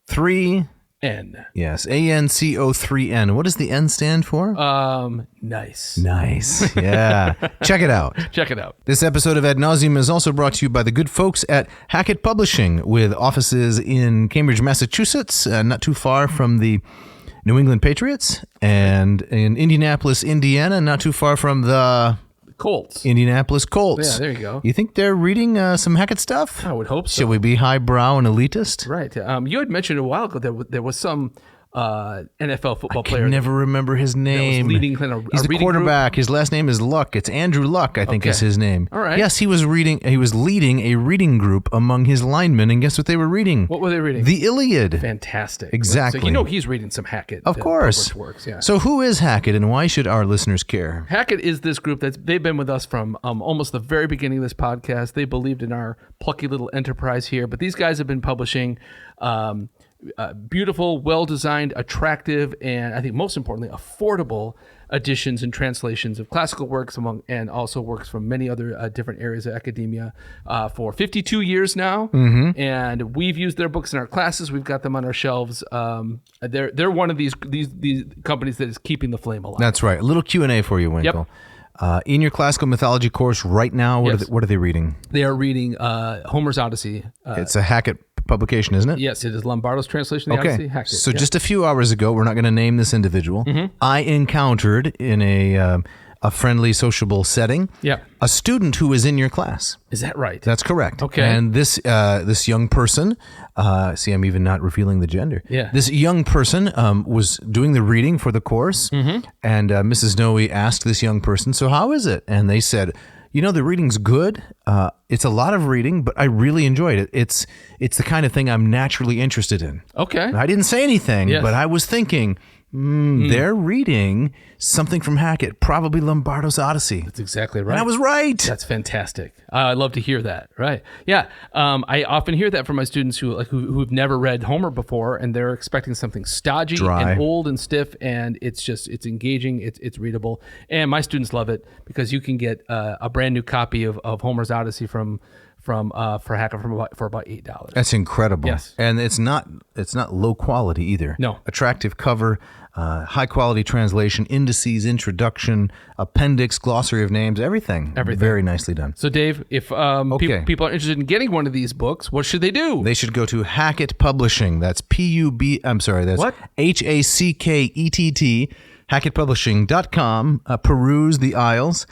CON. Yes, ANCO3N. What does the N stand for? Nice. Nice. Yeah. Check it out. Check it out. This episode of Ad Nauseam is also brought to you by the good folks at Hackett Publishing, with offices in Cambridge, Massachusetts, not too far from the New England Patriots, and in Indianapolis, Indiana, not too far from the Colts. Indianapolis Colts. Yeah, there you go. You think they're reading some Hackett stuff? I would hope so. Should we be highbrow and elitist? Right. You had mentioned a while ago that there was some NFL football player. I never remember his name. leading kind of He's a the reading quarterback. His last name is Luck. It's Andrew Luck, I think, is his name. All right. Yes, he was leading a reading group among his linemen, and guess what they were reading? What were they reading? The Iliad. Fantastic. Exactly. So you know he's reading some Hackett. Of course. Published works, yeah. So who is Hackett, and why should our listeners care? Hackett is this group they've been with us from almost the very beginning of this podcast. They believed in our plucky little enterprise here, but these guys have been publishing beautiful, well-designed, attractive, and I think most importantly, affordable editions and translations of classical works and also works from many other different areas of academia for 52 years now. Mm-hmm. And we've used their books in our classes. We've got them on our shelves. They're one of these companies that is keeping the flame alive. That's right. A little Q&A for you, Winkle. Yep. In your classical mythology course right now, what are they reading? They are reading Homer's Odyssey. It's a Hackett publication, isn't it? Yes, it is Lombardo's translation of the Odyssey. Hackett. So just a few hours ago, we're not going to name this individual, I encountered in a friendly, sociable setting a student who was in your class. Is that right? That's correct. Okay. And this young person, see, I'm even not revealing the gender. Yeah. This young person was doing the reading for the course, and Mrs. Noe asked this young person, so how is it? And they said, you know, the reading's good. It's a lot of reading, but I really enjoyed it. It's the kind of thing I'm naturally interested in. Okay. And I didn't say anything, Yes. but I was thinking, they're reading something from Hackett, probably Lombardo's Odyssey. That's exactly right. And I was right. That's fantastic. I love to hear that. Right. Yeah. I often hear that from my students who've never read Homer before, and they're expecting something stodgy Dry. and old and stiff, and it's engaging. It's readable, and my students love it because you can get a brand new copy of Homer's Odyssey for Hackett for about $8. That's incredible. Yes. And it's not low quality either. No. Attractive cover, high quality translation, indices, introduction, appendix, glossary of names, everything. Very nicely done. So Dave, if people are interested in getting one of these books, what should they do? They should go to Hackett Publishing. That's that's What? HACKETT, HackettPublishing.com. Peruse the aisles,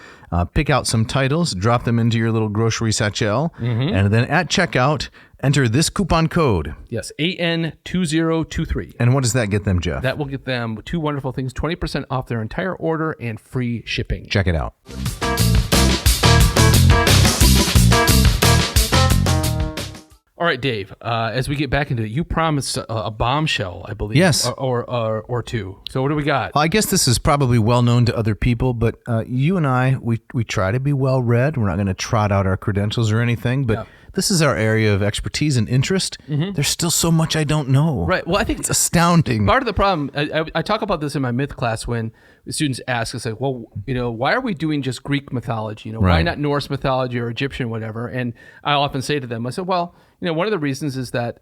pick out some titles, drop them into your little grocery satchel, and then at checkout, enter this coupon code. Yes, AN2023. And what does that get them, Jeff? That will get them two wonderful things: 20% off their entire order and free shipping. Check it out. All right, Dave. As we get back into it, you promised a bombshell, I believe. Yes. Or two. So what do we got? Well, I guess this is probably well known to other people, but you and I, we try to be well read. We're not going to trot out our credentials or anything, but this is our area of expertise and interest, there's still so much I don't know. Right. Well, I think it's astounding. Part of the problem, I talk about this in my myth class when students ask us, like, well, why are we doing just Greek mythology? Why not Norse mythology or Egyptian, whatever? And I often say to them, I said, well, one of the reasons is that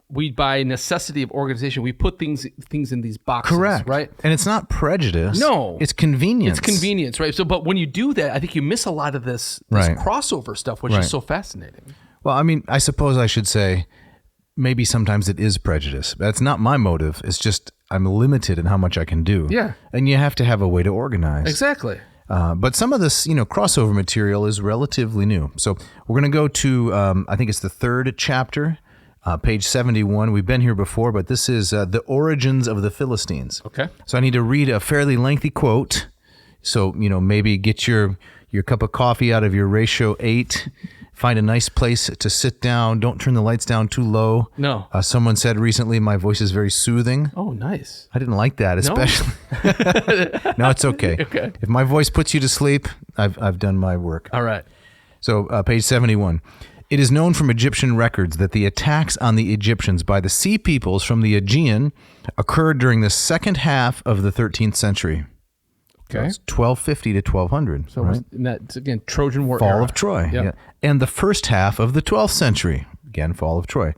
we, by necessity of organization, we put things in these boxes. Correct. Right. And it's not prejudice. No. It's convenience. It's convenience, right? So, but when you do that, I think you miss a lot of this crossover stuff, which is so fascinating. Well, I mean, I suppose I should say maybe sometimes it is prejudice. That's not my motive. It's just I'm limited in how much I can do. Yeah. And you have to have a way to organize. Exactly. But some of this, crossover material is relatively new. So we're going to go to, I think it's the 3rd chapter, page 71. We've been here before, but this is the origins of the Philistines. Okay. So I need to read a fairly lengthy quote. So, maybe get your cup of coffee out of your ratio 8. Find a nice place to sit down. Don't turn the lights down too low. No. Someone said recently my voice is very soothing. Oh, nice. I didn't like that, especially. No, it's okay. Okay. If my voice puts you to sleep, I've done my work. All right. So page 71. It is known from Egyptian records that the attacks on the Egyptians by the sea peoples from the Aegean occurred during the second half of the 13th century. Okay. So 1250 to 1200. So that's, again, Trojan War Fall era. of Troy. Yep. Yeah. And the first half of the 12th century. Again, fall of Troy.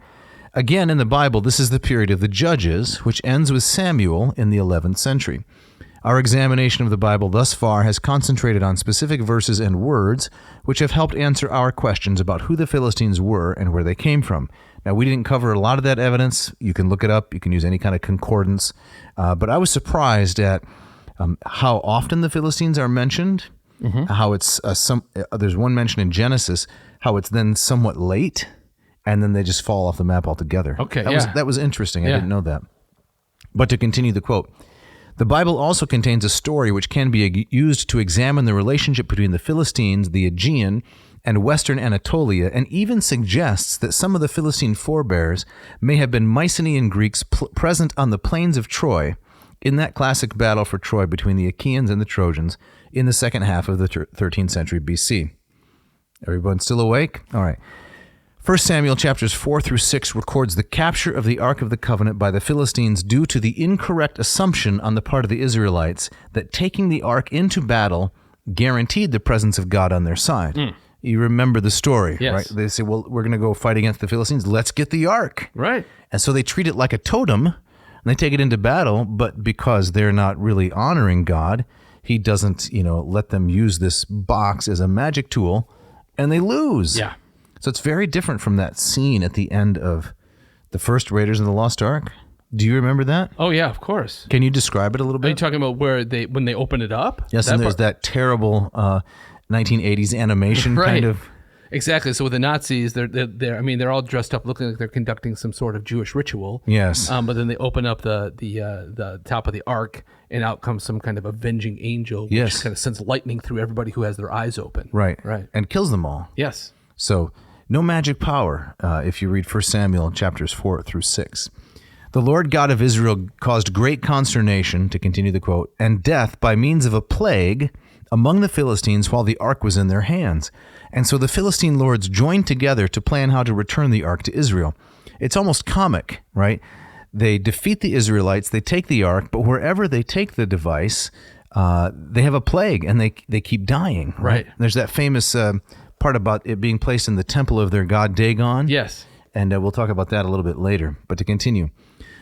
Again, in the Bible, this is the period of the Judges, which ends with Samuel in the 11th century. Our examination of the Bible thus far has concentrated on specific verses and words which have helped answer our questions about who the Philistines were and where they came from. Now, we didn't cover a lot of that evidence. You can look it up. You can use any kind of concordance. But I was surprised at how often the Philistines are mentioned, how it's there's one mention in Genesis, how it's then somewhat late, and then they just fall off the map altogether. Okay, that was interesting. I didn't know that. But to continue the quote, the Bible also contains a story which can be used to examine the relationship between the Philistines, the Aegean, and Western Anatolia, and even suggests that some of the Philistine forebears may have been Mycenaean Greeks present on the plains of Troy in that classic battle for Troy between the Achaeans and the Trojans in the second half of the 13th century BC. Everyone still awake? All right. 1 Samuel chapters 4 through 6 records the capture of the Ark of the Covenant by the Philistines due to the incorrect assumption on the part of the Israelites that taking the Ark into battle guaranteed the presence of God on their side. You remember the story, right? They say, well, we're going to go fight against the Philistines. Let's get the Ark. Right. And so they treat it like a totem, and they take it into battle, but because they're not really honoring God, he doesn't, let them use this box as a magic tool, and they lose. Yeah. So it's very different from that scene at the end of the first Raiders of the Lost Ark. Do you remember that? Oh, yeah, of course. Can you describe it a little bit? Are you talking about when they open it up? Yes, and there's that terrible 1980s animation kind of. Exactly. So with the Nazis, they're all dressed up, looking like they're conducting some sort of Jewish ritual. Yes. But then they open up the top of the ark, and out comes some kind of avenging angel, which kind of sends lightning through everybody who has their eyes open. Right. Right. And kills them all. Yes. So no magic power. If you read 1 Samuel chapters 4 through 6. The Lord God of Israel caused great consternation, to continue the quote, and death by means of a plague among the Philistines while the ark was in their hands. And so the Philistine lords joined together to plan how to return the ark to Israel. It's almost comic, right? They defeat the Israelites, they take the ark, but wherever they take the device, they have a plague, and they keep dying. Right. There's that famous part about it being placed in the temple of their god Dagon. Yes. And we'll talk about that a little bit later. But to continue,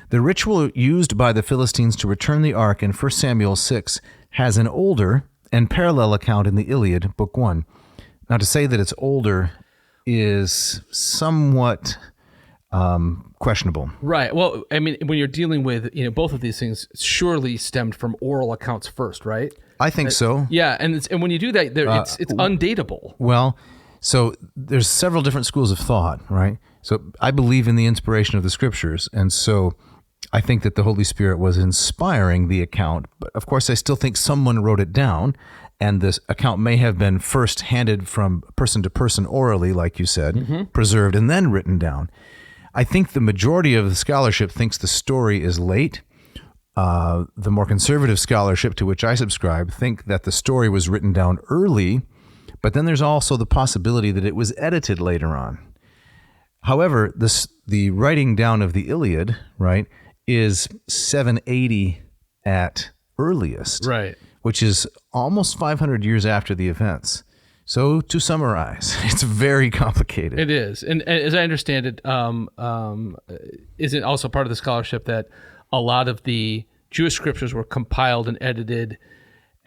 the ritual used by the Philistines to return the ark in 1 Samuel 6 has an older and parallel account in the Iliad, Book 1. Now, to say that it's older is somewhat questionable. Right. Well, I mean, when you're dealing with, both of these things surely stemmed from oral accounts first, right? I think so. Yeah, and when you do that, it's undateable. Well, so there's several different schools of thought, right? So I believe in the inspiration of the scriptures, and so I think that the Holy Spirit was inspiring the account. But of course, I still think someone wrote it down, and this account may have been first handed from person to person orally, like you said, preserved, and then written down. I think the majority of the scholarship thinks the story is late. The more conservative scholarship, to which I subscribe, think that the story was written down early, But then there's also the possibility that it was edited later on. However, the writing down of the Iliad, right, is 780 at earliest, Right. which is almost 500 years after the events. So to summarize, it's very complicated. It is. And as I understand it, isn't also part of the scholarship that a lot of the Jewish scriptures were compiled and edited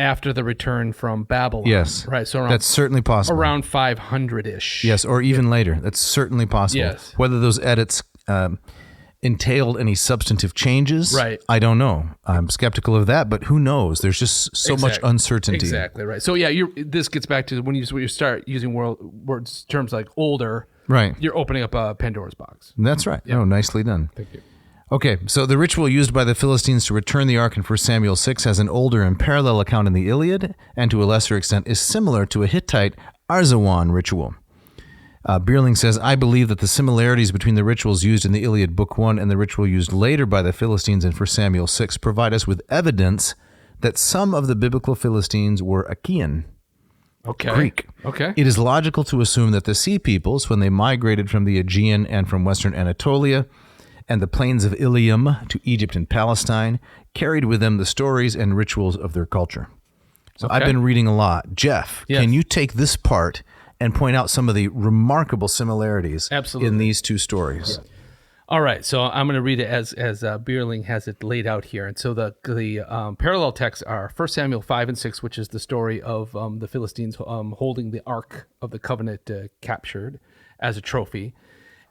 after the return from Babylon. Yes. Right. So That's certainly possible. around 500-ish. Yes, or even later. That's certainly possible. Yes. Whether those edits entailed any substantive changes, Right. I don't know. I'm skeptical of that, but who knows? There's just so much uncertainty. Exactly right. So yeah, this gets back to when you start using terms like older, Right. you're opening up a Pandora's box. That's right. Oh, nicely done. Thank you. Okay, so the ritual used by the Philistines to return the ark in 1 Samuel 6 has an older and parallel account in the Iliad, and to a lesser extent is similar to a Hittite Arzawan ritual. Bierling says, I believe that the similarities between the rituals used in the Iliad Book 1 and the ritual used later by the Philistines in 1 Samuel 6 provide us with evidence that some of the biblical Philistines were Achaean, Okay. Greek. Okay. It is logical to assume that the Sea Peoples, when they migrated from the Aegean and from western Anatolia and the plains of Ilium to Egypt and Palestine, carried with them the stories and rituals of their culture. So I've been reading a lot. Jeff, can you take this part and point out some of the remarkable similarities in these two stories? Yeah. All right, so I'm going to read it as Bierling has it laid out here. And so the parallel texts are 1 Samuel 5 and 6, which is the story of the Philistines holding the Ark of the Covenant captured as a trophy,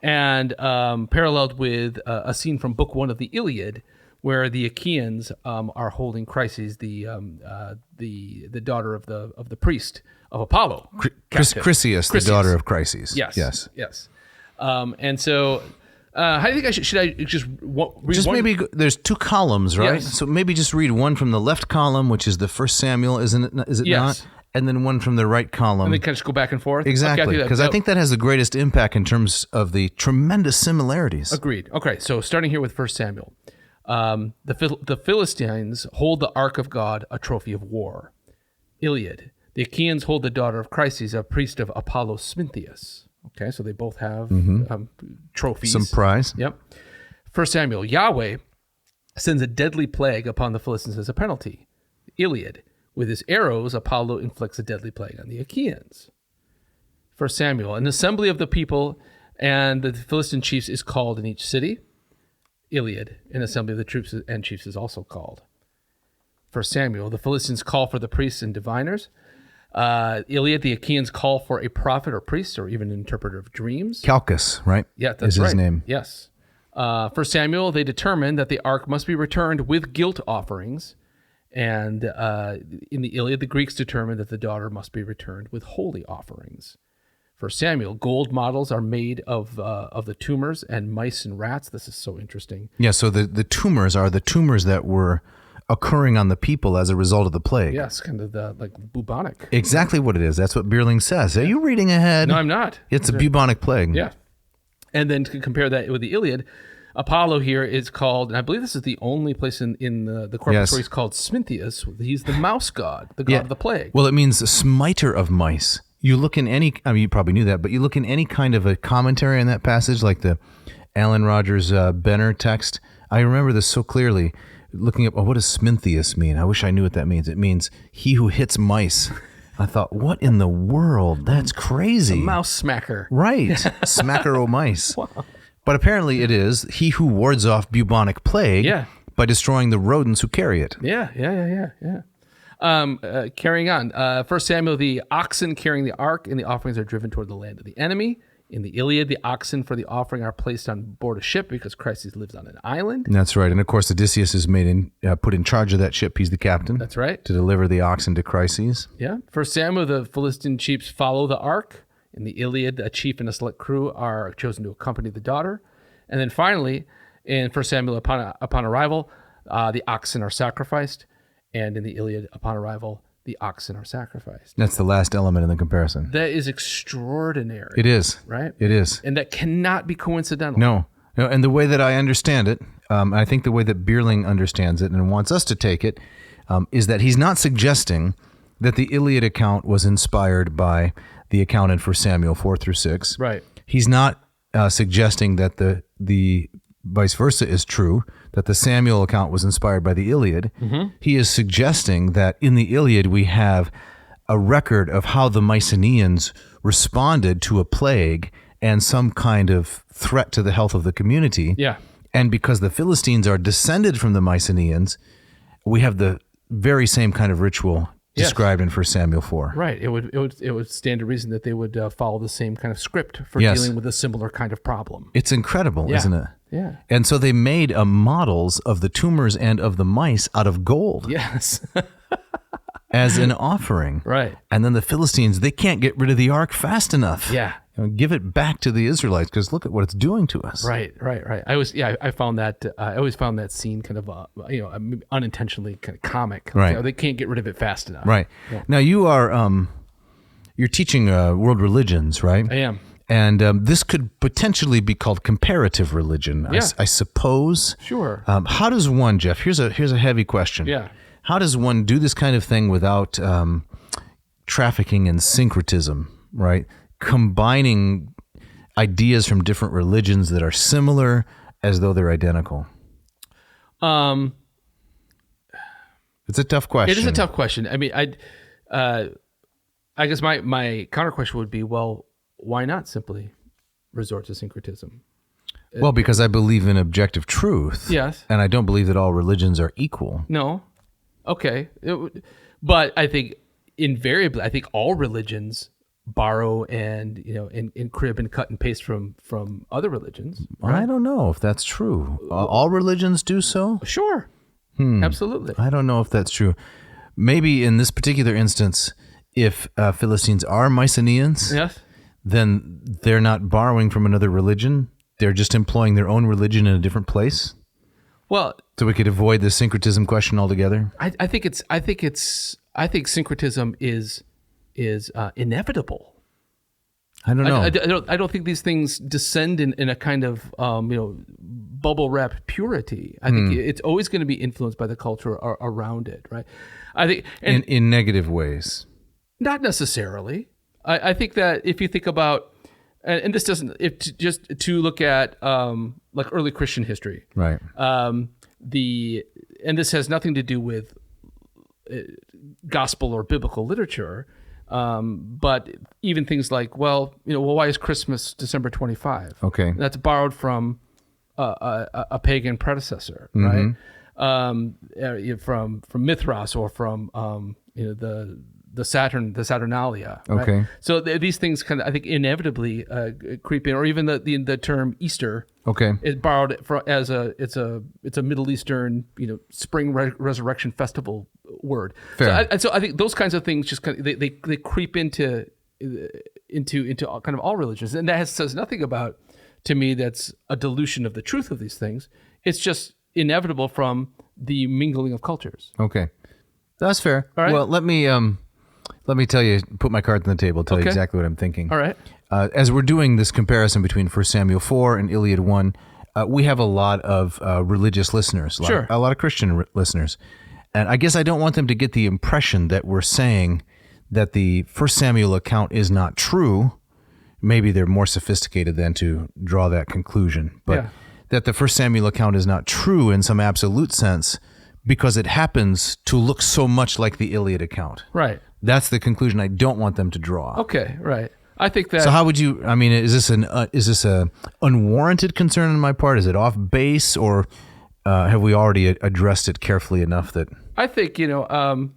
and paralleled with a scene from Book 1 of the Iliad, where the Achaeans are holding Chryses, the daughter of the priest of Apollo, Chryseis, the daughter of Chryses. Yes. And so, how do you think should I just read just one? Maybe there's two columns, right? Yes. So maybe just read one from the left column, which is the 1 Samuel, is it Yes. not? And then one from the right column. And then kind of just go back and forth? Exactly, because Okay, I think that has the greatest impact in terms of the tremendous similarities. Agreed. Okay, so starting here with 1 Samuel. The Philistines hold the Ark of God, a trophy of war. Iliad. The Achaeans hold the daughter of Chryses, a priest of Apollo Smintheus. Okay, so they both have trophies. Some prize. Yep. 1 Samuel. Yahweh sends a deadly plague upon the Philistines as a penalty. Iliad. With his arrows, Apollo inflicts a deadly plague on the Achaeans. 1 Samuel. An assembly of the people and the Philistine chiefs is called in each city. Iliad. An assembly of the troops and chiefs is also called. 1 Samuel. The Philistines call for the priests and diviners. Iliad. The Achaeans call for a prophet or priest or even an interpreter of dreams. Calchas, right? Yeah, that's is right. his name. Yes. 1 Samuel. They determine that the ark must be returned with guilt offerings. And in the Iliad, the Greeks determined that the daughter must be returned with holy offerings. For Samuel, gold models are made of the tumors and mice and rats. This is so interesting. Yeah, so the tumors are the tumors that were occurring on the people as a result of the plague. Yes, kind of the bubonic. Exactly what it is. That's what Bierling says. Are you reading ahead? No, I'm not. It's a bubonic plague. Yeah. And then to compare that with the Iliad, Apollo here is called, and I believe this is the only place in the corpus where he's called Smintheus. He's the mouse god, the god of the plague. Well, it means a smiter of mice. You look in any, I mean, you probably knew that, but you look in any kind of a commentary on that passage, like the Alan Rogers Benner text. I remember this so clearly, looking up, what does Smintheus mean? I wish I knew what that means. It means he who hits mice. I thought, what in the world? That's crazy. A mouse smacker. Right. Smacker o' mice. Wow. But apparently it is he who wards off bubonic plague by destroying the rodents who carry it. Yeah. Carrying on. 1 Samuel, the oxen carrying the ark and the offerings are driven toward the land of the enemy. In the Iliad, the oxen for the offering are placed on board a ship because Chryses lives on an island. That's right. And of course, Odysseus is put in charge of that ship. He's the captain. That's right. To deliver the oxen to Chryses. Yeah. 1 Samuel, the Philistine chiefs follow the ark. In the Iliad, a chief and a select crew are chosen to accompany the daughter. And then finally, in 1 Samuel, upon arrival, the oxen are sacrificed. And in the Iliad, upon arrival, the oxen are sacrificed. That's the last element in the comparison. That is extraordinary. It is. Right? It is. And that cannot be coincidental. No. And the way that I understand it, I think the way that Bierling understands it and wants us to take it, is that he's not suggesting that the Iliad account was inspired by the account in 1 Samuel 4-6. Right. He's not suggesting that the vice versa is true, that the Samuel account was inspired by the Iliad. Mm-hmm. He is suggesting that in the Iliad we have a record of how the Mycenaeans responded to a plague and some kind of threat to the health of the community. Yeah. And because the Philistines are descended from the Mycenaeans, we have the very same kind of ritual described in 1 Samuel 4. Right. It would stand to reason that they would follow the same kind of script for Yes. dealing with a similar kind of problem. It's incredible, isn't it? Yeah. And so they made models of the tumors and of the mice out of gold Yes. as an offering. Right. And then the Philistines, they can't get rid of the ark fast enough. Yeah. Give it back to the Israelites because look at what it's doing to us. Right. I found that I always found that scene kind of unintentionally kind of comic. Right. They can't get rid of it fast enough. Right. Yeah. Now you are you're teaching world religions, right? I am. And this could potentially be called comparative religion, Yeah. I suppose. Sure. How does one, Jeff? Here's a heavy question. Yeah. How does one do this kind of thing without trafficking in syncretism? Right. Combining ideas from different religions that are similar as though they're identical? It's a tough question. It is a tough question. I mean, I guess my counter question would be, well, why not simply resort to syncretism? Well, because I believe in objective truth. Yes. And I don't believe that all religions are equal. No. Okay. But I think invariably, I think all religions borrow and crib and cut and paste from other religions. Right? I don't know if that's true. All religions do so? Sure. Absolutely. I don't know if that's true. Maybe in this particular instance, if Philistines are Mycenaeans, Yes. then they're not borrowing from another religion. They're just employing their own religion in a different place. Well, So we could avoid the syncretism question altogether. I think syncretism is inevitable. I don't know. I don't think these things descend in a kind of bubble wrapped purity. I think it's always going to be influenced by the culture around it, right? I think in negative ways. not necessarily. I think that if you think about, and this doesn't, just to look at like early Christian history, Right. and this has nothing to do with gospel or biblical literature. But even things like, why is Christmas December 25? Okay. That's borrowed from a pagan predecessor, right? From Mithras or from the Saturnalia. Right? Okay. So these things kind of, I think, inevitably creep in, or even the term Easter. Okay. Is borrowed as it's a Middle Eastern spring resurrection festival word. Fair. So I think those kinds of things just kind of they creep into kind of all religions, and that says nothing about, to me, that's a dilution of the truth of these things. It's just inevitable from the mingling of cultures. Okay. That's fair. All right. Well, let me tell you, put my cards on the table, tell you Okay. exactly what I'm thinking. All right. As we're doing this comparison between 1 Samuel 4 and Iliad 1, we have a lot of religious listeners, Sure. a lot of Christian listeners. And I guess I don't want them to get the impression that we're saying that the 1 Samuel account is not true. Maybe they're more sophisticated than to draw that conclusion. But Yeah. that the 1 Samuel account is not true in some absolute sense because it happens to look so much like the Iliad account. Right. That's the conclusion I don't want them to draw. Okay. Right. I think that. So how would you? I mean, is this a unwarranted concern on my part? Is it off base, or have we already addressed it carefully enough that? I think I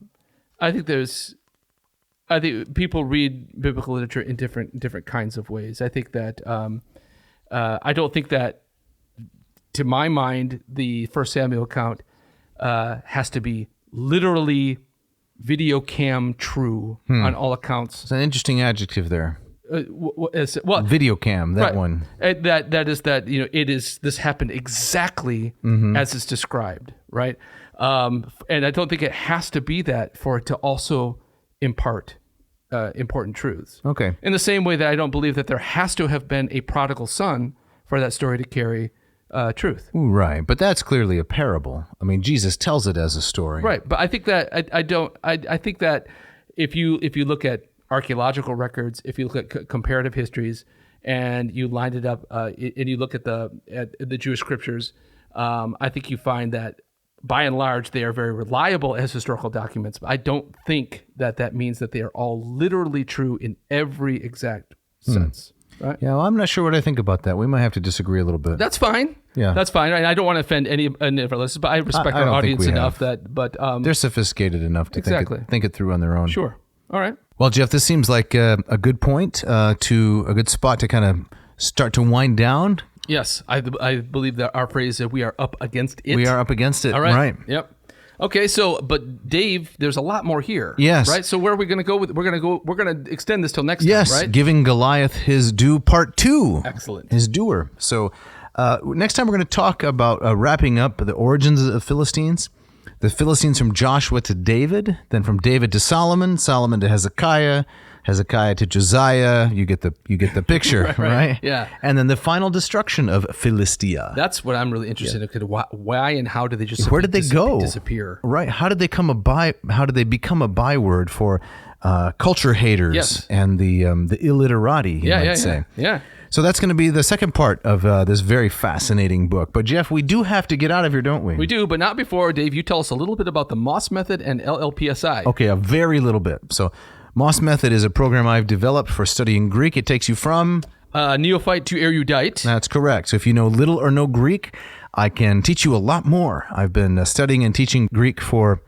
think people read biblical literature in different kinds of ways. I think that I don't think that, to my mind, the 1 Samuel account has to be literally video cam true on all accounts. It's an interesting adjective there. Well, Video cam, that right. one. This happened exactly as it's described, right? And I don't think it has to be that for it to also impart important truths. Okay. In the same way that I don't believe that there has to have been a prodigal son for that story to carry truth. Ooh, right, but that's clearly a parable. I mean, Jesus tells it as a story. Right, but I think that I think that if you look at archaeological records, if you look at comparative histories, and you lined it up, and you look at the Jewish scriptures, I think you find that by and large they are very reliable as historical documents. But I don't think that means that they are all literally true in every exact sense. Right? Yeah, well, I'm not sure what I think about that. We might have to disagree a little bit. That's fine. Yeah, that's fine. I don't want to offend any of our listeners, but I respect our audience enough that. But they're sophisticated enough to think it through on their own. Sure. All right. Well, Jeff, this seems like a good point to a good spot to kind of start to wind down. Yes, I believe that our phrase is we are up against it. We are up against it. All right. Right. Yep. Okay, but Dave, there's a lot more here. Yes. Right. So where are we going to go with? We're going to extend this till next time. Yes. Right. Giving Goliath his due, part 2. Excellent. His doer. So next time we're going to talk about wrapping up the origins of the Philistines. The Philistines from Joshua to David, then from David to Solomon, Solomon to Hezekiah, Hezekiah to Josiah. You get the picture, right? Yeah. And then the final destruction of Philistia. That's what I'm really interested in. Why and how did they just where did they go? Disappear? Right. How did they become a byword for culture haters and the illiterati? You might say. Yeah. So that's going to be the second part of this very fascinating book. But Jeff, we do have to get out of here, don't we? We do, but not before, Dave, you tell us a little bit about the Moss Method and LLPSI. Okay, a very little bit. So Moss Method is a program I've developed for studying Greek. It takes you from neophyte to erudite. That's correct. So if you know little or no Greek, I can teach you a lot more. I've been studying and teaching Greek for,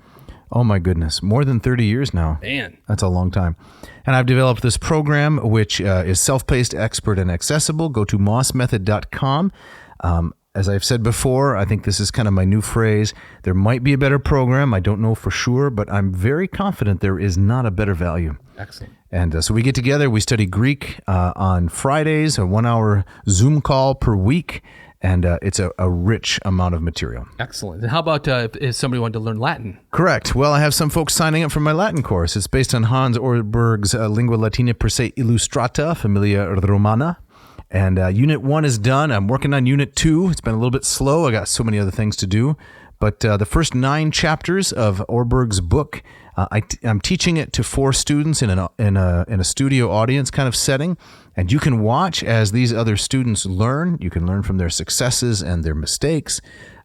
oh my goodness, more than 30 years now. Man. That's a long time. And I've developed this program, which is self-paced, expert, and accessible. Go to mossmethod.com. As I've said before, I think this is kind of my new phrase. There might be a better program. I don't know for sure, but I'm very confident there is not a better value. Excellent. And so we get together, we study Greek on Fridays, a 1-hour Zoom call per week. And it's a rich amount of material. Excellent. And how about if somebody wanted to learn Latin? Correct. Well, I have some folks signing up for my Latin course. It's based on Hans Orberg's Lingua Latina per se illustrata, Familia Romana. And Unit 1 is done. I'm working on Unit 2. It's been a little bit slow. I got so many other things to do. But the first 9 chapters of Orberg's book, I'm teaching it to 4 students in a studio audience kind of setting. And you can watch as these other students learn. You can learn from their successes and their mistakes.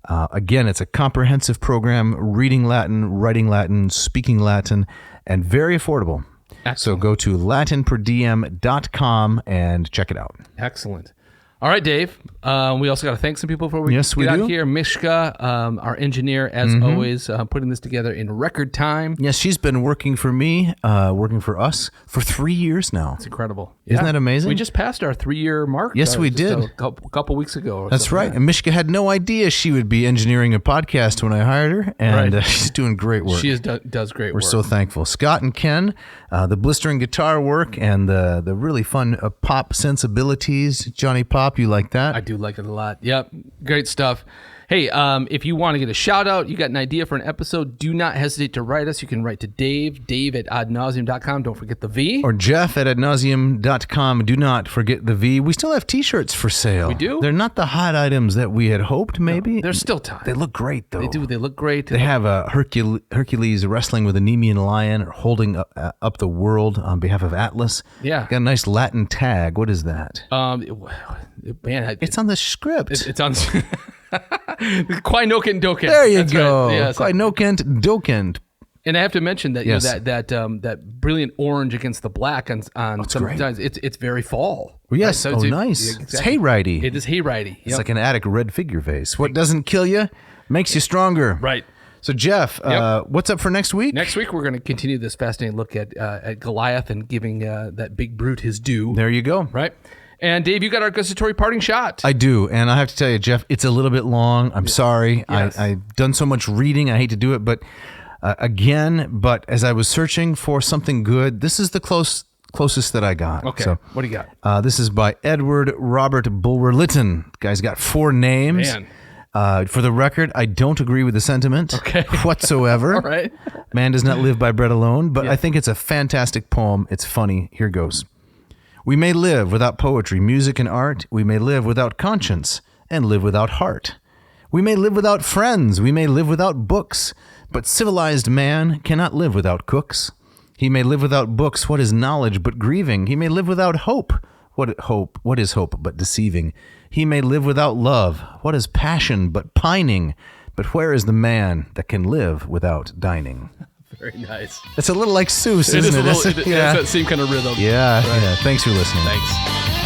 Again, it's a comprehensive program, reading Latin, writing Latin, speaking Latin, and very affordable. Excellent. So go to latinperdiem.com and check it out. Excellent. All right, Dave. We also got to thank some people before we get out here. Mishka, our engineer, as always, putting this together in record time. Yes, she's been working for me, working for us for 3 years now. It's incredible. Isn't that amazing? We just passed our 3-year mark. Yes, we did. A couple weeks ago. That's right. And Mishka had no idea she would be engineering a podcast when I hired her, and she's doing great work. She does great work. We're so thankful. Scott and Ken, the blistering guitar work and the really fun pop sensibilities. Johnny Pop. You like that? I do like it a lot. Yep. Great stuff. Hey, if you want to get a shout out, you got an idea for an episode, do not hesitate to write us. You can write to Dave at adnauseum.com. Don't forget the V. Or Jeff at adnauseum.com. Do not forget the V. We still have t-shirts for sale. We do? They're not the hot items that we had hoped, maybe. No, there's still time. They look great, though. They do. They look great. They have a Hercules wrestling with a Nemean lion or holding up the world on behalf of Atlas. Yeah. Got a nice Latin tag. What is that? Man, it's on the script. It's on... Quai nocent docent. There you go. Right. Yeah, Quai nocent docent. And I have to mention that that brilliant orange against the black on sometimes it's very fall. Well, yes. Right? So nice. Exactly. It's hayride-y. It is hayride-y. It's like an attic red figure vase. What doesn't kill you makes you stronger. Right. So Jeff, what's up for next week? Next week we're going to continue this fascinating look at Goliath and giving that big brute his due. There you go. Right. And Dave, you got our gustatory parting shot. I do, and I have to tell you, Jeff, it's a little bit long. I'm sorry. Yes. I've done so much reading. I hate to do it, but but as I was searching for something good, this is the closest that I got. Okay, so, what do you got? This is by Edward Robert Bulwer-Lytton. Guy's got 4 names. Man. For the record, I don't agree with the sentiment whatsoever. All right. Man does not live by bread alone, but I think it's a fantastic poem. It's funny. Here goes. We may live without poetry, music, and art. We may live without conscience and live without heart. We may live without friends. We may live without books. But civilized man cannot live without cooks. He may live without books. What is knowledge but grieving? He may live without hope. What is hope but deceiving? He may live without love. What is passion but pining? But where is the man that can live without dining? Very nice. It's a little like Seuss, isn't it? It's that same kind of rhythm. Yeah, yeah. Thanks for listening. Thanks.